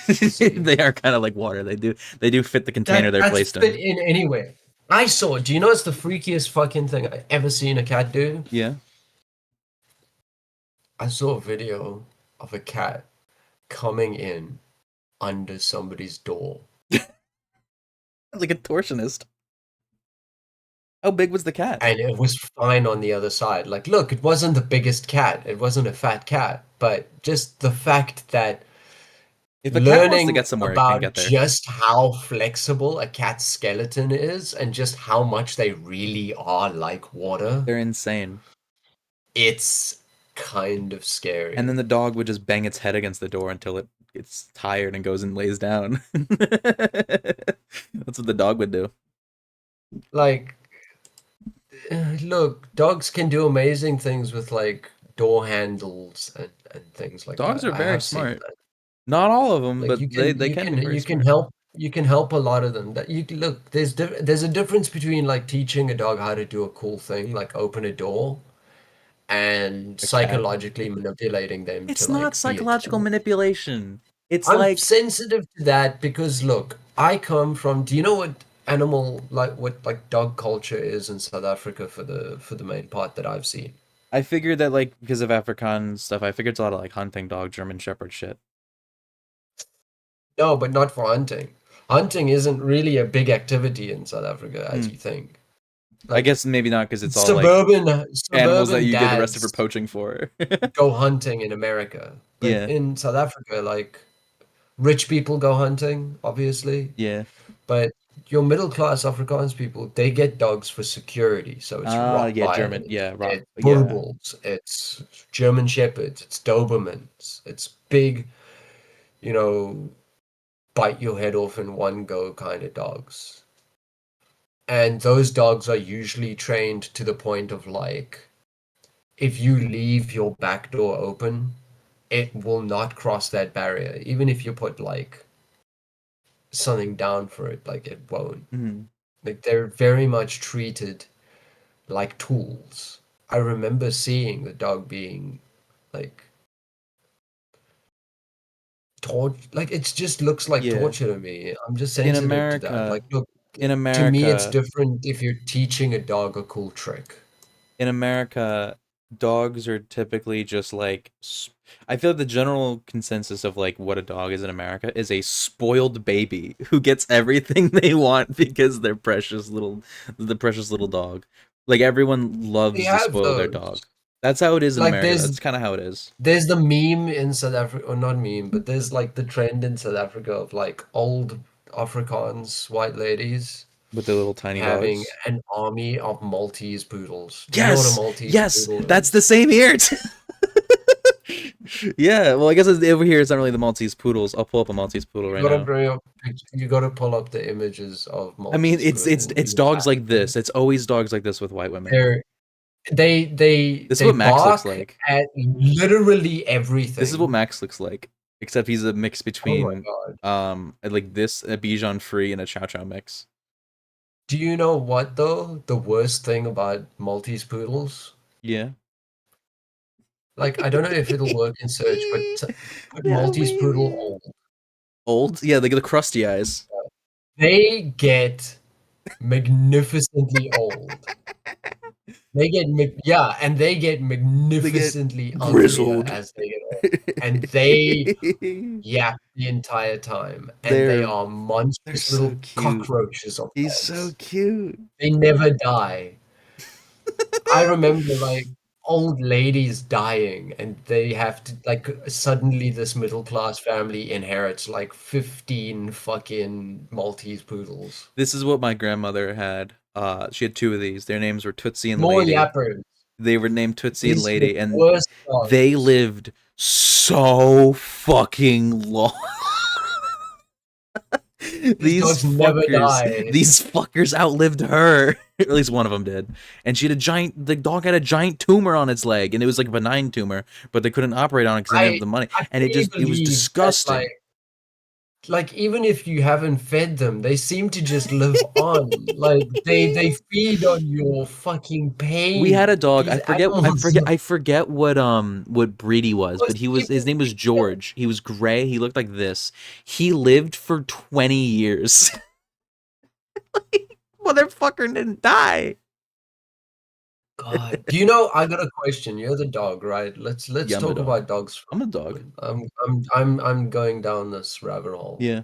They are kind of like water. They do fit the container they're Cats placed fit in. in anywhere. Do you know it's the freakiest fucking thing I ever seen a cat do? Yeah. I saw a video of a cat coming in under somebody's door. Like a torsionist. How big was the cat? And it was fine on the other side. Like, look, it wasn't the biggest cat. It wasn't a fat cat. But just the fact that If a cat wants to learning get somewhere, it can about get there. just how flexible a cat's skeleton is and just how much they really are like water, They're insane. it's kind of scary. And then the dog would just bang its head against the door until it gets tired and goes and lays down. That's what the dog would do. Like, look, dogs can do amazing things with like door handles and things like Dogs that. are I very have seen smart. that. Not all of them, Like but they can be very you can smart. help a lot of them. That you look, there's a difference between like teaching a dog how to do a cool thing, like open a door, and A cat. psychologically manipulating them It's to not like be a psychological kid. manipulation. It's I'm like sensitive to that because look, I come from. Do you know what what like dog culture is in South Africa for the main part that I've seen? I figured that like because of Afrikaan stuff, I figured it's a lot of like hunting dog, German Shepherd shit. No, but not for hunting. Hunting isn't really a big activity in South Africa as you think. I Like guess maybe not because it's all like suburban animals that suburban you get arrested for dads poaching for. go hunting in America, but Yeah, in South Africa, like rich people go hunting, obviously, yeah. but your middle class Afrikaans people, they get dogs for security. So it's Yeah, German. Rottweilers, Yeah, it's yeah. Boerboels, it's German Shepherds, it's Dobermans, it's big, you know, bite your head off in one go kind of dogs. And those dogs are usually trained to the point of like, if you leave your back door open, it will not cross that barrier. Even if you put like something down for it, like it won't. Mhm. Like they're very much treated like tools. I remember seeing the dog being like like it just looks like Yeah. torture to me. I'm just In sensitive to that. Like, look, in to me, it's America, different if you're teaching a dog a cool trick. in America, dogs are typically just like I feel like the general consensus of like what a dog is in America is a spoiled baby who gets everything they want because they're the precious little dog. Like everyone They loves to have spoil their those. dog. That's how it is in Like America. That's kind of how it is. there's the meme in South Africa, or not meme, but there's like the trend in South Africa of like old Afrikaans white ladies With the little tiny having dogs. an army of Maltese poodles. Do you know what a Maltese Yes, poodle that's is? the same here. Yeah, well, I guess over here it's not really the Maltese poodles. I'll pull up a Maltese poodle right now. You gotta pull up the images of I mean, Maltese poodle it's in dogs like Africa. this. It's always dogs like this with white women. This is They what Max looks bark like. at literally everything. This is what Max looks like, except he's a mix Oh my between god. like this a Bichon Free and a Chow Chow mix. Do you know what though? The worst thing about Maltese poodles? Yeah. Like, I don't know if it'll work in search, but put They're Maltese poodle amazing. old. Old? Yeah, they get the crusty eyes. They get magnificently old. They get and they get magnificently uglier grizzled. as they get old. And they yap the entire time. And they They're are monstrous so little cute. cockroaches of He's so dogs. cute. They never die. I remember like old ladies dying and they have to like suddenly this middle class family inherits like 15 fucking Maltese poodles. This is what my grandmother had. She had two of these. Their names were Tootsie and More Lady. yappers. They were named Tootsie and These are Lady, the and worst they dogs. lived so fucking long. These dogs never die. these fuckers outlived her. At least one of them did. And she had the dog had a giant tumor on its leg, and it was like a benign tumor, but they couldn't operate on it because they didn't have the money. I And it was believe that, disgusting. like even if you haven't fed them, they seem to just live on. Like they feed on your fucking pain. We had a dog. These I animals- forget what breed he was, but his name was people- George. He was gray. He looked like this. He lived for 20 years. Motherfucker didn't die. God. Do you know? I got a question. You're the dog, right? Let's Yeah, I'm a talk dog. about dogs. For I'm a dog. I'm going down this rabbit hole. Yeah.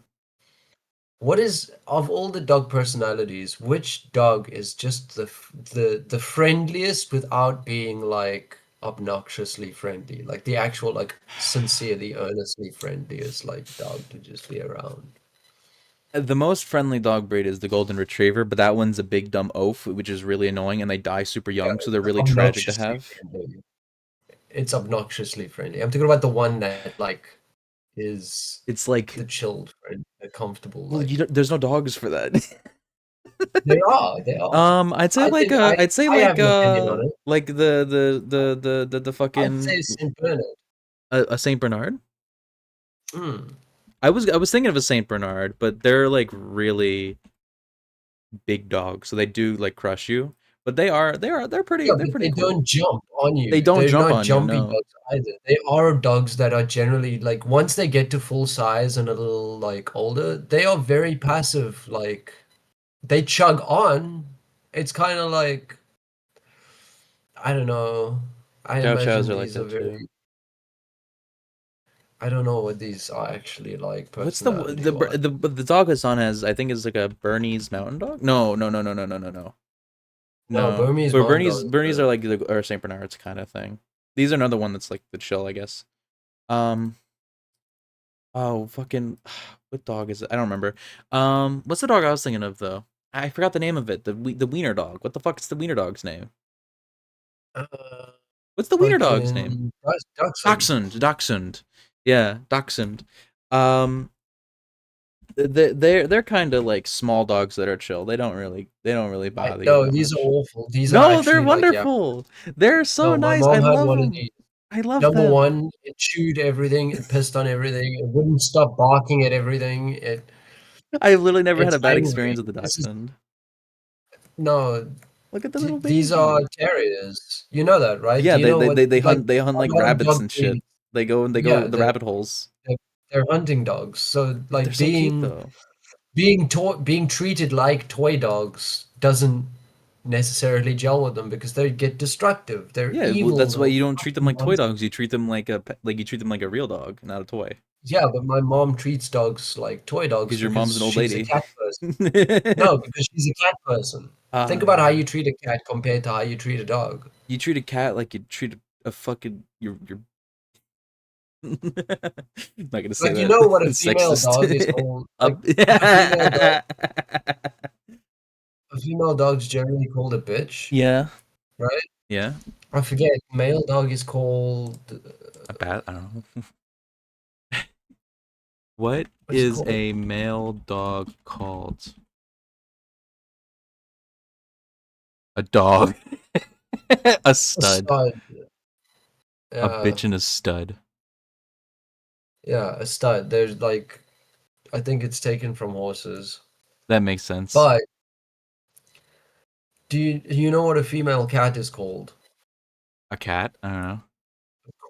What is of all the dog personalities, which dog is just the friendliest without being like obnoxiously friendly? Like the actual like sincerely, earnestly friendliest like dog to just be around. The most friendly dog breed is the golden retriever, but that one's a big dumb oaf, which is really annoying, and they die super young, so they're really tragic to Obnoxiously have. friendly. It's obnoxiously friendly. I'm talking about the one that like is It's like, the chilled friend, the comfortable. well, Like there's no dogs for that. they are. I'd say I have an opinion on it. like the I'd fucking say Saint Bernard. a Saint Bernard. Hmm. I was thinking of a Saint Bernard, but they're like really big dogs, so they do like crush you. But they're pretty Yeah, they're but pretty they cool. don't jump on you. They don't They're jump not on you, jumpy no. dogs either. They are dogs that are generally like once they get to full size and a little like older, they are very passive. Like they chug on. It's kind of like I don't know. I Chow imagine chows are like these are that very. too. I don't know what these are actually like What's the personality-wise. the dog Hasan has? I think is like a Bernese Mountain Dog. No. No, No, Burmese but Mountain Dog is Bernese the- are like or Saint Bernards kind of thing. These are another one that's like the chill, I guess. Um. Oh, fucking. What dog is it? I don't remember. What's the dog I was thinking of though? I forgot the name of it. The wiener dog. What the fuck is the wiener dog's name? uh, What's the wiener dog's name? fucking Dachshund. Yeah, Dachshund. Um, they're kind of like small dogs that are chill. They don't really bother you No, that these are much. awful. These are No, they're actually like yeah. wonderful. They're so No, my nice. mom I had love one of them. these. I love Number them. one, it chewed everything, it pissed on everything, it wouldn't stop barking at everything. I've literally never had It's a bad angry. experience with the This is Dachshund. no. Look at the little These are baby. terriers. You know that, right? Yeah, Do you know what like they hunt a like lot of rabbits dog and shit. breeds? They go Yeah, the rabbit holes. they're hunting dogs. So They're like so cute though. being treated like toy dogs doesn't necessarily gel with them because they get destructive. They're Yeah, well, evil that's why little you don't treat them fucking like toy monsters. dogs. You treat them like you treat them like a real dog, not a toy. Yeah, but my mom treats dogs like toy dogs Because your mom's an old she's a lady. cat person. No, because she's a cat person. Think about how you treat a cat compared to how you treat a dog. You treat a cat like you treat a fucking your. I'm not gonna say Like that. you know what a It's female sexist. dog is called? Like a female dog's generally called a bitch, Yeah. right? Yeah. I forget. Male dog is called A bat. I don't know. What what's it is called? a male dog called? A dog. A A stud. stud. A bitch and a stud. Yeah, a stud. There's like, I think it's taken from horses. That makes sense. But do you know what a female cat is called? A cat? I don't know.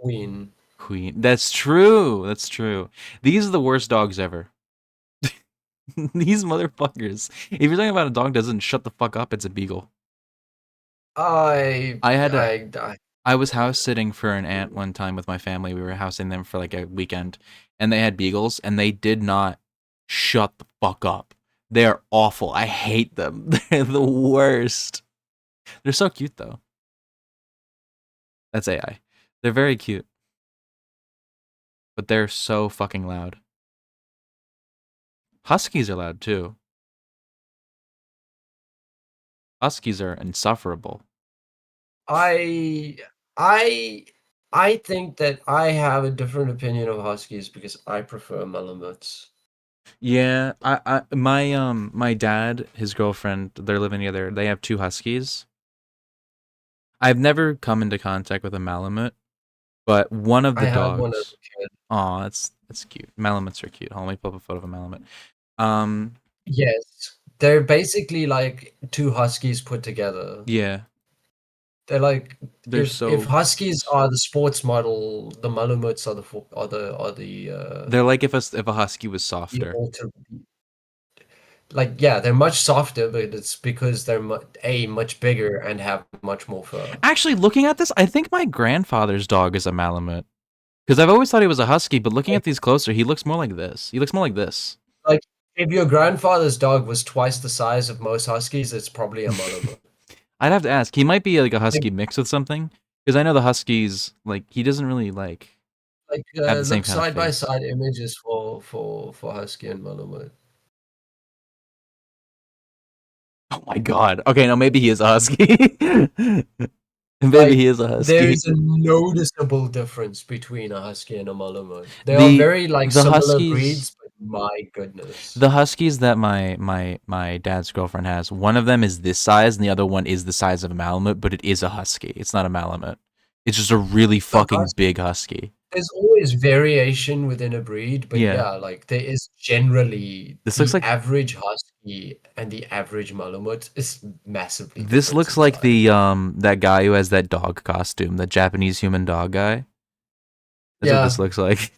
Queen. Queen. That's true. That's true. These are the worst dogs ever. These motherfuckers. If you're talking about a dog that doesn't shut the fuck up, it's a beagle. I was house sitting for an aunt one time with my family. We were housing them for like a weekend, and they had beagles, and they did not shut the fuck up. They're awful. I hate them. They're the worst. They're so cute though. That's AI. They're very cute. But they're so fucking loud. Huskies are loud too. Huskies are insufferable. I think that I have a different opinion of huskies because I prefer Malamutes. Yeah, my dad, his girlfriend, they're living together. They have two huskies. I've never come into contact with a Malamute, but one of I the had one as dogs. a kid. Aw, that's cute. Malamutes are cute. Hold on, let me pull up a photo of a Malamute. Um, Yes, they're basically like two huskies put together. yeah, They're like they're if so. huskies are the sports model, the Malamutes are the They're like if a husky was the softer. alter. Like yeah, they're much softer, but it's because they're much bigger and have much more fur. Actually, looking at this, I think my grandfather's dog is a Malamute because I've always thought he was a husky, but looking Like at these closer, he looks more like this. He looks more like this. like if your grandfather's dog was twice the size of most huskies, it's probably a Malamute. I'd have to ask. He might be like a Like husky mixed with something because I know the huskies like he doesn't really like have the same look kind of side by face. side images for husky and Malamute. Oh my god. Okay, no, maybe he is a husky. Maybe Like he is a husky. there's a noticeable difference between a husky and a Malamute. They are The very like the similar huskies breeds, but my goodness. the huskies that my dad's girlfriend has, one of them is this size and the other one is the size of a Malamute, but it is a husky. It's not a Malamute. It's just a really The fucking big husky. There's always variation within a breed, but Yeah. yeah, like there is generally This looks the like average husky and the average Malamute is massively this different looks in like size. the that guy who has that dog costume, the Japanese human dog guy. That's what this Yeah, looks like.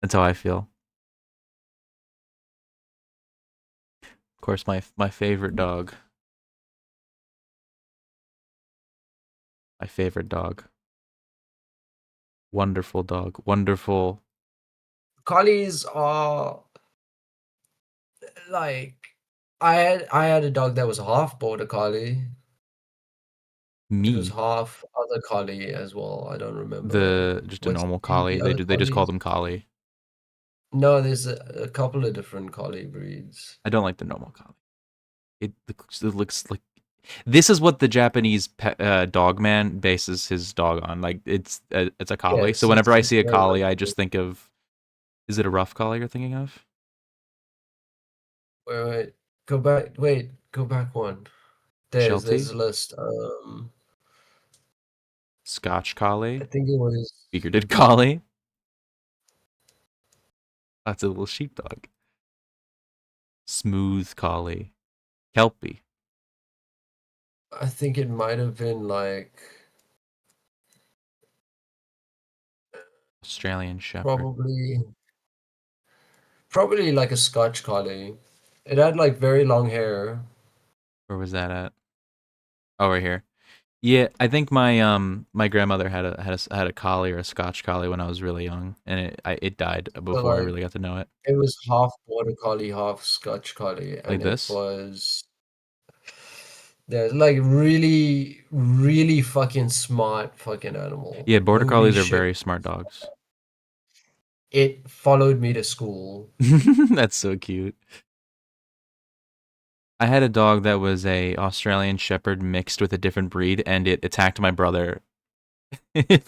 That's how I feel. Of course, my favorite dog. My favorite dog. Wonderful dog. Wonderful. collies are like I had a dog that was half border collie. It was Me. half other collie as well. I don't remember The just a what's normal the collie. other They just call collies. them collie. No, there's a couple of different collie breeds. I don't like the normal collie. It looks like this is what the Japanese dog man bases his dog on. Like it's a collie. So Yes, whenever I it's see a very collie, much I so. just think of, is it a rough collie you're thinking of? Wait, go back. Wait, go back one. There's Sheltie, a list. Scotch I collie, think it was. bearded collie. That's a little sheepdog. Smooth collie, kelpie, I think it might have been like Australian shepherd. probably probably like a Scotch collie. It had like very long hair. Where was that at? Oh, right here. Yeah, I think my grandmother had a collie or a Scotch collie when I was really young, and it died But before I like really got to know it. it was half border collie, half Scotch collie, Like and it this. was there's like really, really fucking smart fucking animal. Yeah, border Holy collies are shit. very smart dogs. It followed me to school. That's so cute. I had a dog that was a Australian Shepherd mixed with a different breed, and it attacked my brother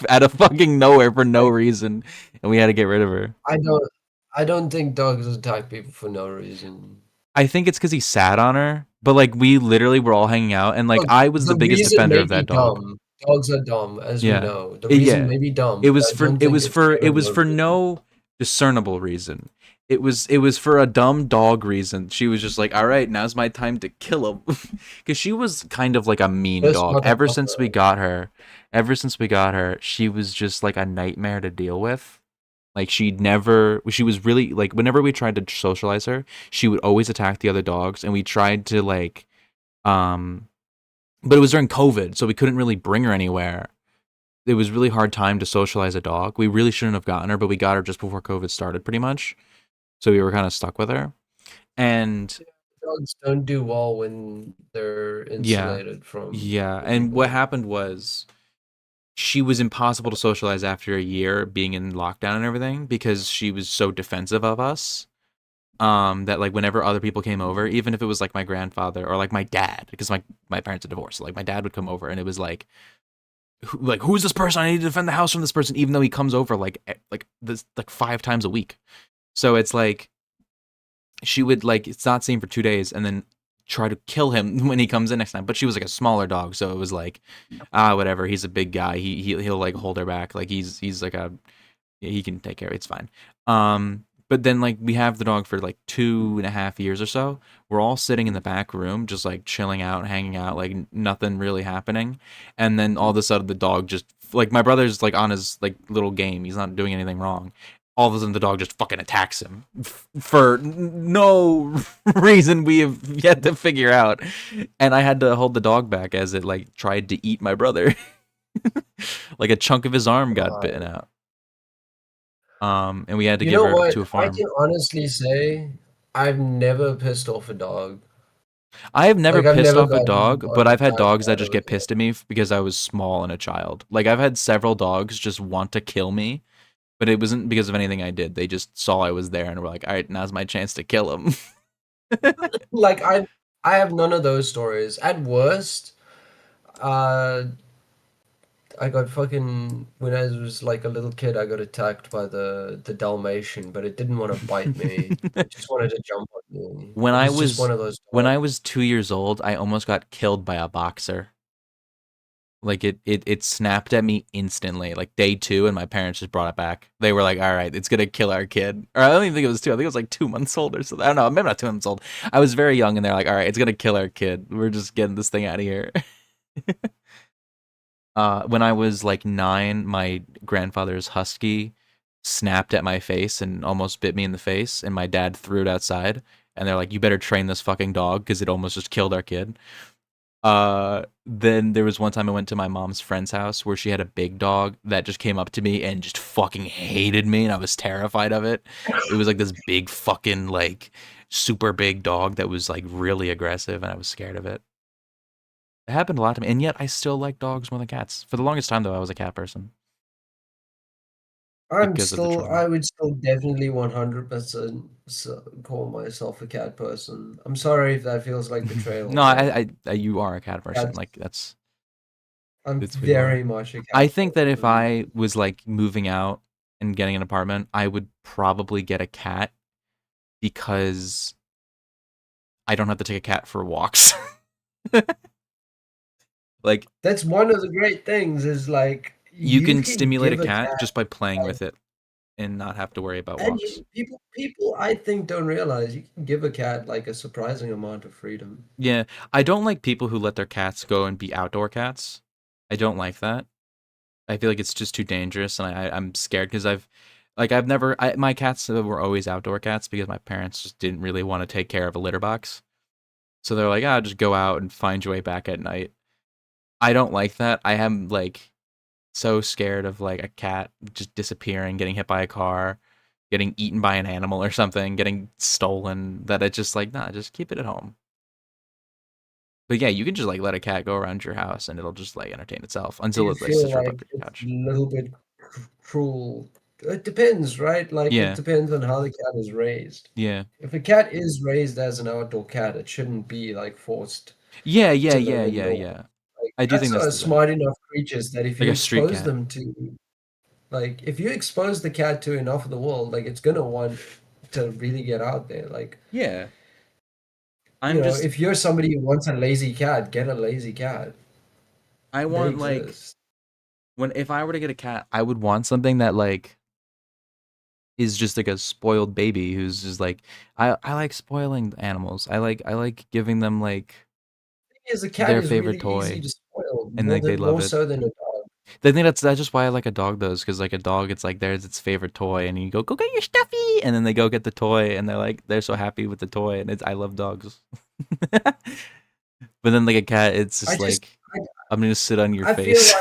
out of fucking nowhere for no Like reason, and we had to get rid of her. I don't I don't think dogs attack people for no reason. I think it's because he sat on her, but like we literally were all hanging out, and like Look, I was the the biggest reason defender may of be that dog. dumb. Dogs are dumb, as we Yeah. know. The reason Yeah. may be dumb, It but was I for don't it think was it's for out it of was no for reason. no discernible reason. It was for a dumb dog reason. She was just like, "All right, now's my time to kill him." Cuz she was kind of like a mean This dog. motherfucker. Ever since we got her, she was just like a nightmare to deal with. Like she was really like whenever we tried to socialize her, she would always attack the other dogs and we tried to like um but it was during COVID, so we couldn't really bring her anywhere. It was really hard time to socialize a dog. We really shouldn't have gotten her, but we got her just before COVID started, pretty much. So we were kind of stuck with her. And Dogs don't do well when they're yeah, insulated yeah. from And what people. happened was she was impossible to socialize after a year being in lockdown and everything because she was so defensive of us. That like whenever other people came over, even if it was like my grandfather or like my dad, because my parents are divorced, so like my dad would come over and it was like who's this person? I need to defend the house from this person, even though he comes over like this like 5 times a week. So it's like she would like it's not seen for 2 days and then try to kill him when he comes in next time. But she was like a smaller dog, so it was like, whatever. He's a big guy. He'll like hold her back. Like he's like he can take care of it. It's fine. But then like we have the dog for like 2.5 years or so. We're all sitting in the back room, just like chilling out, hanging out, like nothing really happening. And then all of a sudden the dog just like my brother's like on his like little game. He's not doing anything wrong. All of a sudden the dog just fucking attacks him for no reason we have yet to figure out. And I had to hold the dog back as it like tried to eat my brother. Like a chunk of his arm got bitten out. And we had to You give know her what? to a I farm. can honestly say I've never pissed off a dog. I have never Like, I've pissed never off a gotten dog, but on I've had that dogs that bad just of a get pissed at me because I was small and a child. Like I've had several dogs just want to kill me, but it wasn't because of anything I did. They just saw I was there and were like, "All right, now's my chance to kill him." Like I have none of those stories. At worst, uh I got fucking when I was like a little kid, I got attacked by the Dalmatian, but it didn't want to bite me. It just wanted to jump on me. when It I was just was one of those when dogs. I was 2 years old, I almost got killed by a boxer. Like it snapped at me instantly, like day 2, and my parents just brought it back. They were like, "All right, it's gonna kill our kid." Or I don't even think it was 2. I think it was like 2 months old or something. I don't know. Maybe not 2 months old. I was very young, and they're like, "All right, it's gonna kill our kid. We're just getting this thing out of here." When I was like 9, my grandfather's husky snapped at my face and almost bit me in the face, and my dad threw it outside. And they're like, "You better train this fucking dog because it almost just killed our kid." Then there was one time I went to my mom's friend's house where she had a big dog that just came up to me and just fucking hated me, and I was terrified of it. It was like this big fucking like super big dog that was like really aggressive, and I was scared of it. It happened a lot to me, and yet I still like dogs more than cats. For the longest time, though, I was a cat person because of the I trauma. would still definitely 100% call myself a cat person. I'm sorry if that feels like betrayal, No, but you are a cat person. that's Like I'm that's who you are. very much a I cat think that if person. I was like moving out and getting an apartment, I would probably get a cat because I don't have to take a cat for walks. Like That's one of the great things is like you you can can stimulate a give a cat cat just by playing like with it and not have to worry about and walks. people I think don't realize you can give a cat like a surprising amount of freedom. Yeah, I don't like people who let their cats go and be outdoor cats. I don't like that. I feel like it's just too dangerous, and I'm scared because I've never my cats were always outdoor cats because my parents just didn't really want to take care of a litter box. So they're like, just go out and find your way back at night. I don't like that. I am like so scared of like a cat just disappearing, getting hit by a car, getting eaten by an animal or something, getting stolen, that it's just like, nah, just keep it at home. But yeah, you can just like let a cat go around your house and it'll just like entertain itself Do until you it like feel sits right like up your it's a couch. little bit cruel? It depends, right? Like it Yeah, depends on how the cat is raised. yeah, If a cat is raised as an outdoor cat, it shouldn't be like forced yeah, yeah, to yeah, live yeah, indoors. yeah. Like I do think cats that's are the thing. smart enough creatures that if Like you a street expose cat. them to like if you expose the cat to enough of the world, like it's gonna want to really get out there. Like, Yeah. you I'm know, just if you're somebody who wants a lazy cat, get a lazy cat. I They want like exist. when if I were to get a cat, I would want something that like is just like a spoiled baby who's just like I like spoiling animals. I like giving them like Thing is, a cat their is favorite really easy toy to spoil and like they love more it. so than a dog. They think that's just why I like a dog though, is because like a dog, it's like there's its favorite toy, and you go get your stuffy, and then they go get the toy, and they're so happy with the toy, and it's I love dogs. But then like a cat, it's I just just like I'm gonna sit on your I feel face.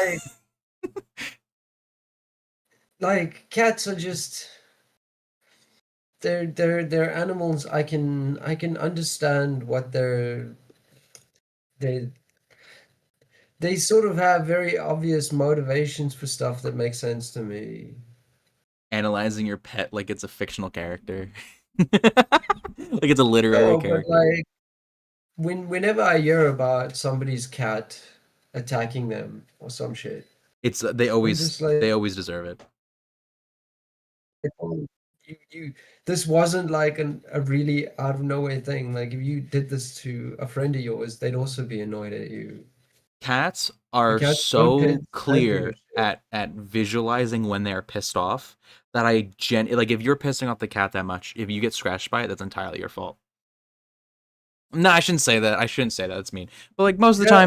like cats are just they're animals. I can understand what they they sort of have very obvious motivations for stuff that makes sense to me. Analyzing your pet like it's a fictional character, like it's a literary No, but character. like whenever I hear about somebody's cat attacking them or some shit, It's I'm just like, they always deserve it. oh, you this wasn't like a really out of nowhere thing. Like if you did this to a friend of yours, they'd also be annoyed at you. Cats The are cats don't so don't give a clear shit. at visualizing when they're pissed off that like if you're pissing off the cat that much, if you get scratched by it, that's entirely your fault. No, I shouldn't say that. I shouldn't say that. That's mean. But like Yeah,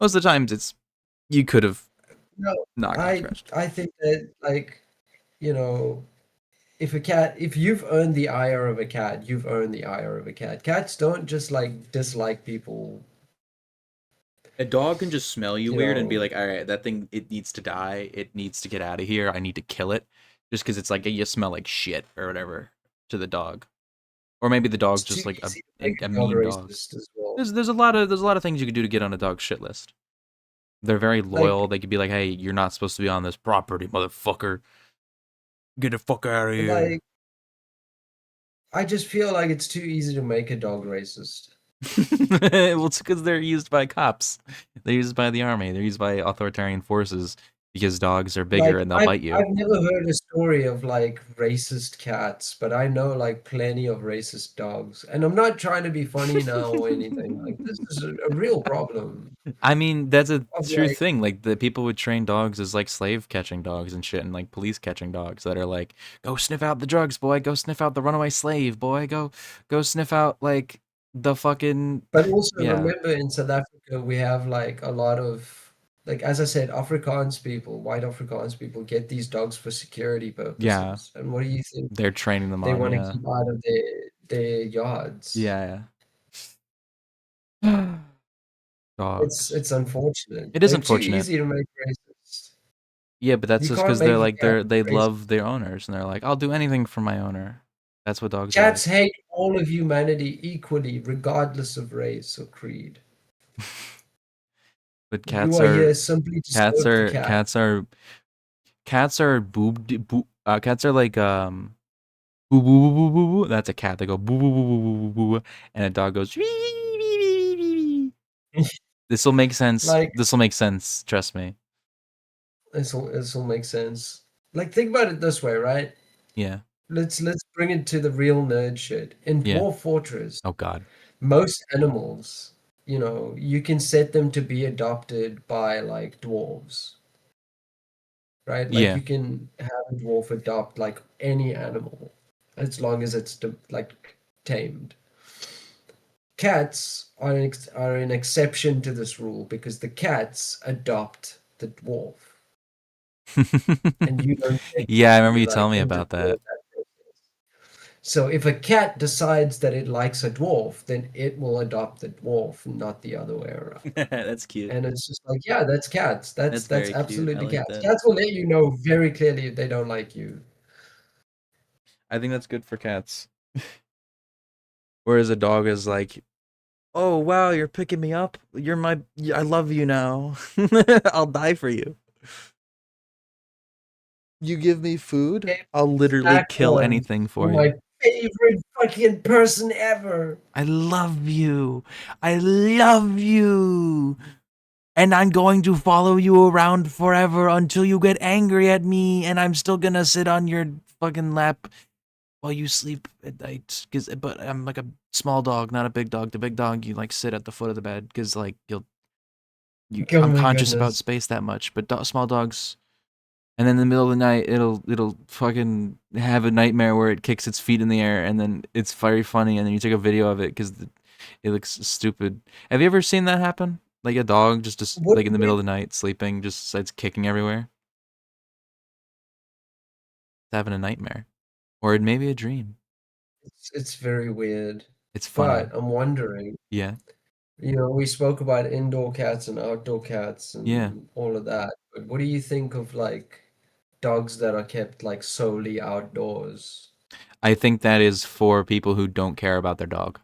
most of the times it's you could have no, not gotten scratched. I think that like, you know, if you've earned the ire of a cat, you've earned the ire of a cat. Cats don't just like dislike people, A dog can just smell you you weird and be know. like, all right, that thing, it needs to die. It needs to get out of here. I need to kill it. Just because it's like, you smell like shit or whatever to the dog. Or maybe the dog's It's too just like easy to make a a dog mean dog. racist as well. There's a lot of things you could do to get on a dog's shit list. They're very loyal. Like They could be like, hey, you're not supposed to be on this property, motherfucker. Get the fuck out of here. like I just feel like it's too easy to make a dog racist. Well, it's because they're used by cops. They're used by the army. They're used by authoritarian forces because dogs are Like bigger and they'll bite you. I've never heard a story of like racist cats, but I know like plenty of racist dogs. And I'm not trying to be funny now or anything. Like this is a real problem I mean, that's a of true like, thing. Like the people would train dogs as like slave catching dogs and shit, and like police catching dogs that are like, go sniff out the drugs, boy. Go sniff out the runaway slave, boy. Go sniff out like the fucking but also yeah, remember in South Africa we have like a lot of like as I said, Afrikaans people, white Afrikaans people get these dogs for security yeah. purposes. And what do you think They're training them they on, want to yeah, keep out of their yards? yeah, yeah. Dogs. It's unfortunate. It is They're too unfortunate. easy to make racist. Yeah, but that's You just can't because they're make a like cat they racist. love their owners and they're like, I'll do anything for my owner. That's what dogs are Cats like. hate all of humanity equally, regardless of race or creed. But You are here simply to serve the cat. cats are like boo boo boo boo boo boo. That's a cat. They go boo boo boo boo boo boo boo, and a dog goes. Wee, wee, wee, wee, wee. This will make sense. Like This will make sense. Trust me. this will make sense. Like think about it this way, right? Yeah. Let's bring it to the real nerd shit. In Yeah. Dwarf Fortress, Oh God. most animals, you know, you can set them to be adopted by like dwarves, right? Like Yeah. you can have a dwarf adopt like any animal as long as it's like tamed. Cats are an exception to this rule because the cats adopt the dwarf, and you don't get Yeah, I remember to you like telling me interfere about that. with that process. So if a cat decides that it likes a dwarf, then it will adopt the dwarf, not the other way around. That's cute. And it's just like, yeah, that's cats. That's That's very cute. I absolutely like cats. that. Cats will let you know very clearly if they don't like you. I think that's good for cats. Whereas a dog is like, oh wow, you're picking me up. I love you now. I'll die for you. You give me food, Okay, I'll literally kill Stackhorn, anything you're for you. my favorite fucking person ever. I love you. I love you. And I'm going to follow you around forever until you get angry at me, and I'm still gonna sit on your fucking lap while you sleep at night. But I'm like a small dog, not a big dog. The big dog, you like sit at the foot of the bed because like Oh I'm my conscious about goodness. space that much. But small dogs, and then in the middle of the night, it'll fucking have a nightmare where it kicks its feet in the air, and then it's very funny, and then you take a video of it because it looks stupid. Have you ever seen that happen? Like a dog just What like in the do middle you of the night sleeping, just starts kicking everywhere. It's having a nightmare, or it may be a dream. it's very weird. It's funny. But I'm wondering, Yeah, you know, we spoke about indoor cats and outdoor cats yeah. and all of that. But what do you think of like dogs that are kept like solely outdoors? I think that is for people who don't care about their dog.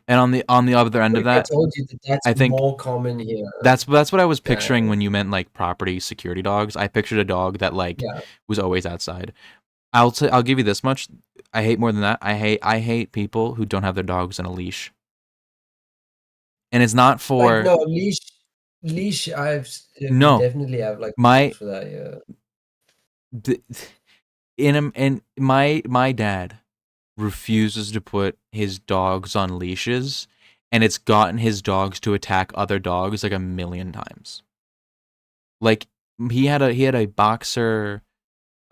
And on the other end What of if I that, told you that that's I think more common here that's what I was picturing than, when you meant like property security dogs. I pictured a dog that like yeah, was always outside. I'll give you this much. I hate more than that. I hate people who don't have their dogs on a leash. And it's not like for no leash. We no. definitely have like rules My for that. Yeah, the, and my dad refuses to put his dogs on leashes, and it's gotten his dogs to attack other dogs like a million times. Like he had a boxer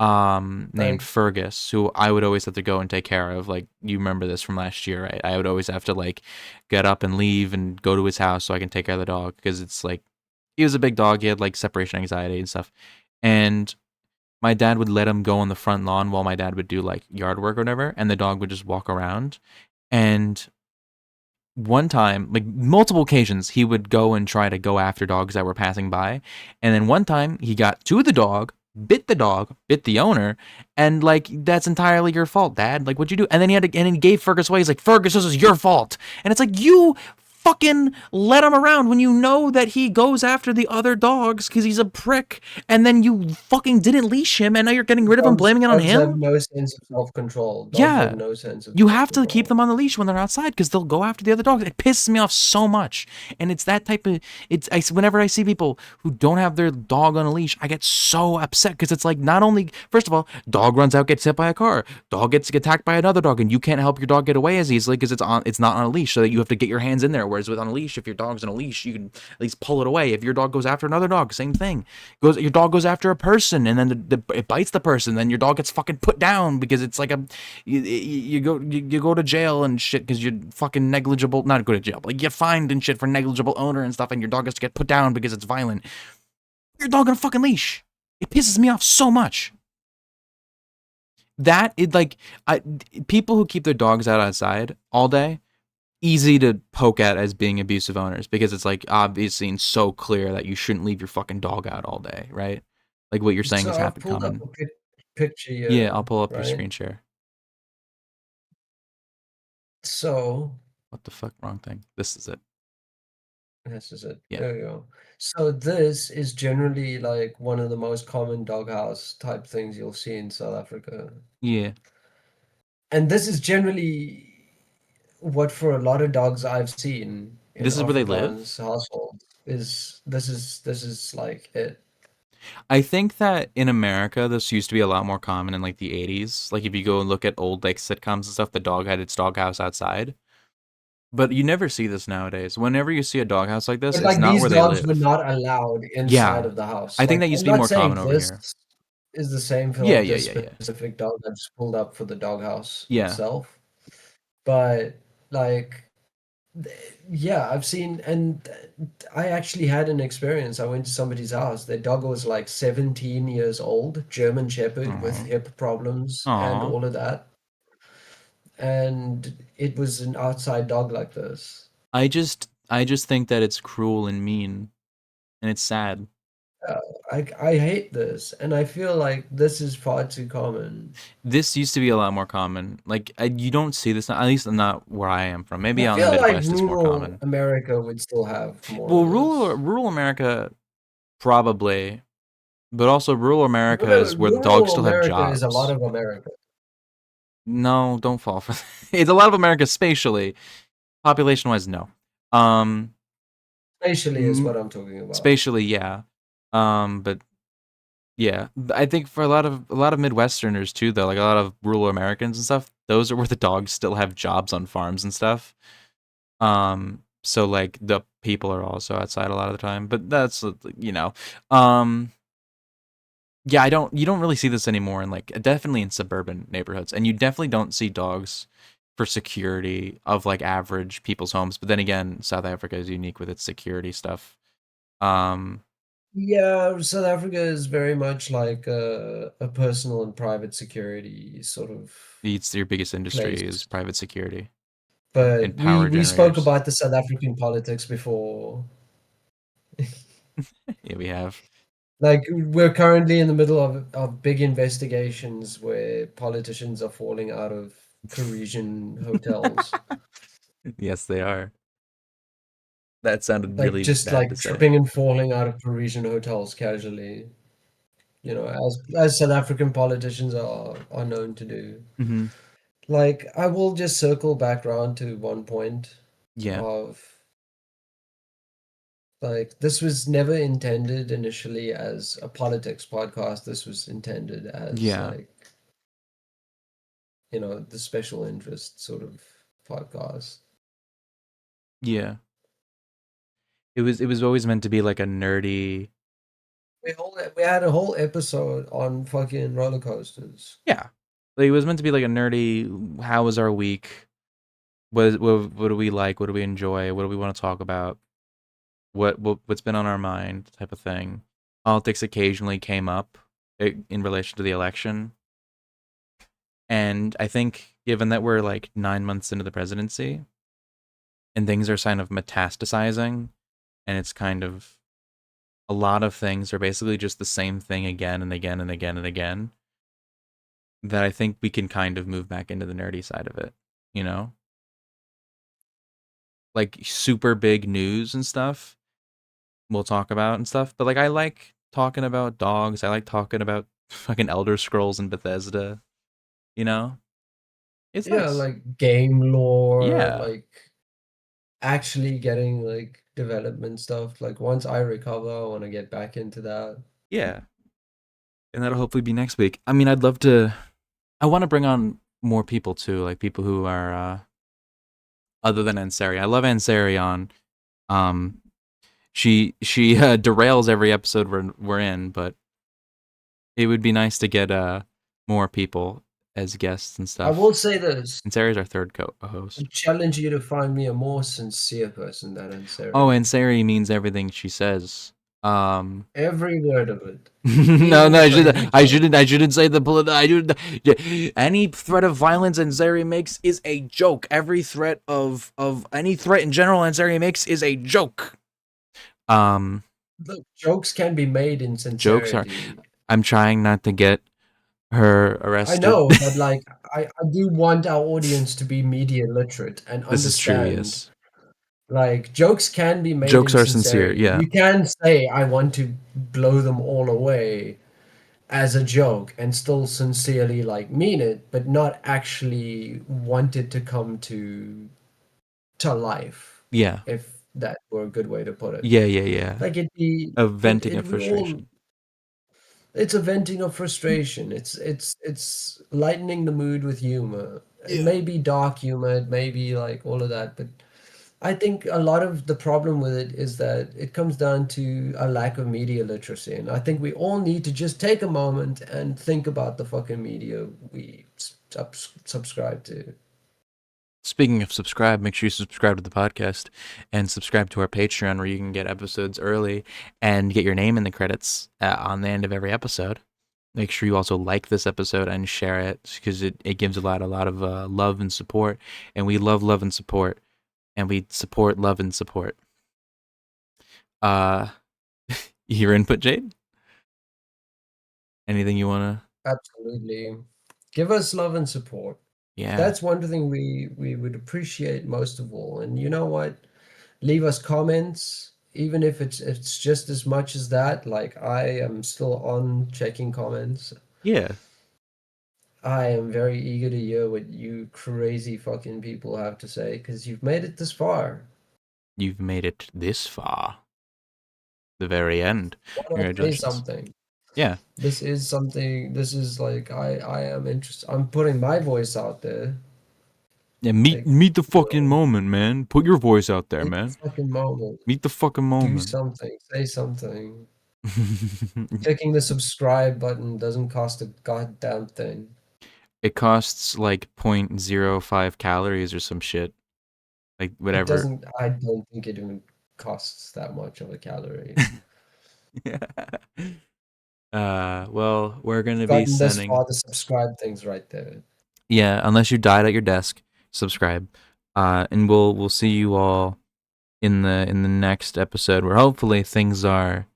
named Like, Fergus, who I would always have to go and take care of. Like, you remember this from last year, right? I would always have to like get up and leave and go to his house so I can take care of the dog, because it's like he was a big dog. He had like separation anxiety and stuff. And my dad would let him go on the front lawn while my dad would do like yard work or whatever, and the dog would just walk around. And one time, like multiple occasions, he would go and try to go after dogs that were passing by. And then one time he got to the dog, bit the owner, and like, that's entirely your fault, Dad. Like, what'd you do? And then he gave Fergus away. He's like, Fergus, this is your fault. And it's like, you fucking let him around when you know that he goes after the other dogs because he's a prick, and then you fucking didn't leash him, and now you're getting rid of him, blaming it on dogs have him. no sense of self-control. Dogs Yeah. have no sense of You have to keep self-control. them on the leash when they're outside, because they'll go after the other dogs. It pisses me off so much. And it's that type of, whenever I see people who don't have their dog on a leash, I get so upset, because it's like, not only, first of all, dog runs out, gets hit by a car, dog gets attacked by another dog, and you can't help your dog get away as easily because it's not on a leash, so that you have to get your hands in there. Whereas with on a leash, if your dog's on a leash, you can at least pull it away. If your dog goes after another dog, same thing. Your dog goes after a person, and then it bites the person, then your dog gets fucking put down, because it's like you go to jail and shit because you're fucking negligible. Not go to jail, but like, you get fined and shit for negligible owner and stuff, and your dog has to get put down because it's violent. Your dog on a fucking leash. It pisses me off so much. People who keep their dogs outside all day, easy to poke at as being abusive owners, because it's like obviously and so clear that you shouldn't leave your fucking dog out all day, right? Like what you're saying So is I've happening pulled up common. a picture Yeah, here, I'll pull up your right? screen share. So What the fuck? Wrong thing. This is it. this is it. Yeah. There you go. So this is generally like one of the most common doghouse type things you'll see in South Africa. Yeah. And this is generally what for a lot of dogs I've seen in This is where they live? Afrikaans households is this is like it. I think that in America, this used to be a lot more common in like the 80s. Like if you go and look at old like sitcoms and stuff, the dog had its doghouse outside. But you never see this nowadays. Whenever you see a doghouse like this, But it's like not these where they dogs were live. not allowed inside Yeah. of the house. I think Like that used I'm to be not more saying common over this here. is the same for Yeah, like yeah, this yeah, yeah. specific dog I just pulled up for the doghouse Yeah. itself. But like yeah, I've seen, and I actually had an experience. I went to somebody's house. Their dog was like 17 years old, German Shepherd with Aw. hip problems and Aw. all of that. And it was an outside dog like this. I just think that it's cruel and mean, and it's sad. Uh, I hate this, and I feel like this is far too common. This used to be a lot more common. Like you don't see this, at least not where I am from. Maybe I out in the feel like Midwest it's more rural common. America would still have more Well, of rural this. rural America probably, but also rural America is where the dogs Rural still have America is a lot jobs. of America. No, don't fall for that. It's a lot of America spatially. Population-wise, no. Um, Spatially is m- what I'm talking about. spatially, yeah. But yeah, I think for a lot of Midwesterners too, though, like a lot of rural Americans and stuff, those are where the dogs still have jobs on farms and stuff. So like the people are also outside a lot of the time, but that's you know, um, yeah, you don't really see this anymore in like definitely in suburban neighborhoods, and you definitely don't see dogs for security of like average people's homes. But then again, South Africa is unique with its security stuff. Um, Yeah, South Africa is very much like a personal and private security sort of it's your biggest place. industry is private security But and we power we spoke generators. about the South African politics before. Yeah, we have. Like we're currently in the middle of big investigations where politicians are falling out of Parisian hotels. Yes, they are. That sounded Like really just bad like to say. tripping and falling out of Parisian hotels casually. You know, as South African politicians are known to do. Hmm. Like I will just circle back around to one point Yeah, of like this was never intended initially as a politics podcast. This was intended as yeah. like the special interest sort of podcast. Yeah. It was always meant to be like a nerdy. We had a whole episode on fucking roller coasters. Yeah. Like, it was meant to be like a nerdy, how was our week? What do we like? What do we enjoy? What do we want to talk about? What's been on our mind type of thing. Politics occasionally came up in relation to the election. And I think given that we're like 9 months into the presidency and things are kind of metastasizing and it's kind of a lot of things are basically just the same thing again and again and again and again, that I think we can kind of move back into the nerdy side of it, you know? Like super big news and stuff we'll talk about and stuff, but like I like talking about dogs. I like talking about fucking Elder Scrolls and Bethesda, you know? It's Yeah, nice. like game lore, Yeah. like actually getting like development stuff. Like once I recover, I want to get back into that. Yeah. And that'll hopefully be next week. I mean, I want to bring on more people too, like people who are other than Ansari. I love Ansari on. She derails every episode we're in, but it would be nice to get more people as guests and I stuff. will say this. Ansari's our third I co-host. challenge you to find me a more sincere person than Ansari. Oh, Ansari means everything she says. Every word of it. No, Even I if I shouldn't. hate I shouldn't say any threat of violence Ansari makes is a joke. Every threat of any threat in general Ansari makes is a joke. Look, jokes can be made in Jokes are. sincerity. I'm trying not to get her I arrested. know, but like I do want our audience to be media literate and This is true. understand. Yes, Like jokes can be made jokes in are sincere. sincerity. Yeah, You can say I want to blow them all away as a joke and still sincerely like mean it, but not actually want it to come to life, yeah, if that were a good way to put it. yeah. Like it'd be A venting it of we all frustration. it's a venting of frustration. It's lightening the mood with humor. It Yeah. may be dark humor, it may be like all of that, but I think a lot of the problem with it is that it comes down to a lack of media literacy, and I think we all need to just take a moment and think about the fucking media we subscribe to. Speaking of subscribe, make sure you subscribe to the podcast and subscribe to our Patreon where you can get episodes early and get your name in the credits on the end of every episode. Make sure you also like this episode and share it because it gives a lot of love and support. And we love and support. And we support love and support. Your input, Jade? Anything you want to? Absolutely. Give us love and support. Yeah. That's one thing we would appreciate most of all. And you know what? Leave us comments, even if it's just as much as that. Like I am still on checking comments. Yeah. I am very eager to hear what you crazy fucking people have to say because you've made it this far. You've made it this far. The very end. Why not say Congratulations. something? Yeah. This is something. This is like I am interested. I'm putting my voice out there. Yeah, Like, meet the fucking moment, man. Put your voice out there, Meet man. the fucking moment. Meet the fucking Do moment. something. Say something. Clicking the subscribe button doesn't cost a goddamn thing. It costs like 0.05 calories or some shit. Like It whatever. doesn't. I don't think it even costs that much of a calorie. Well, we're gonna be Gotten this sending. far, the subscribe thing's right there. Yeah, unless you died at your desk, subscribe. And we'll see you all in the next episode where hopefully things are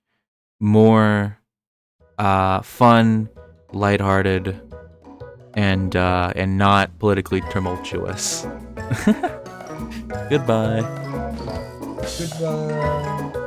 more fun, lighthearted, and not politically tumultuous. Goodbye. Goodbye.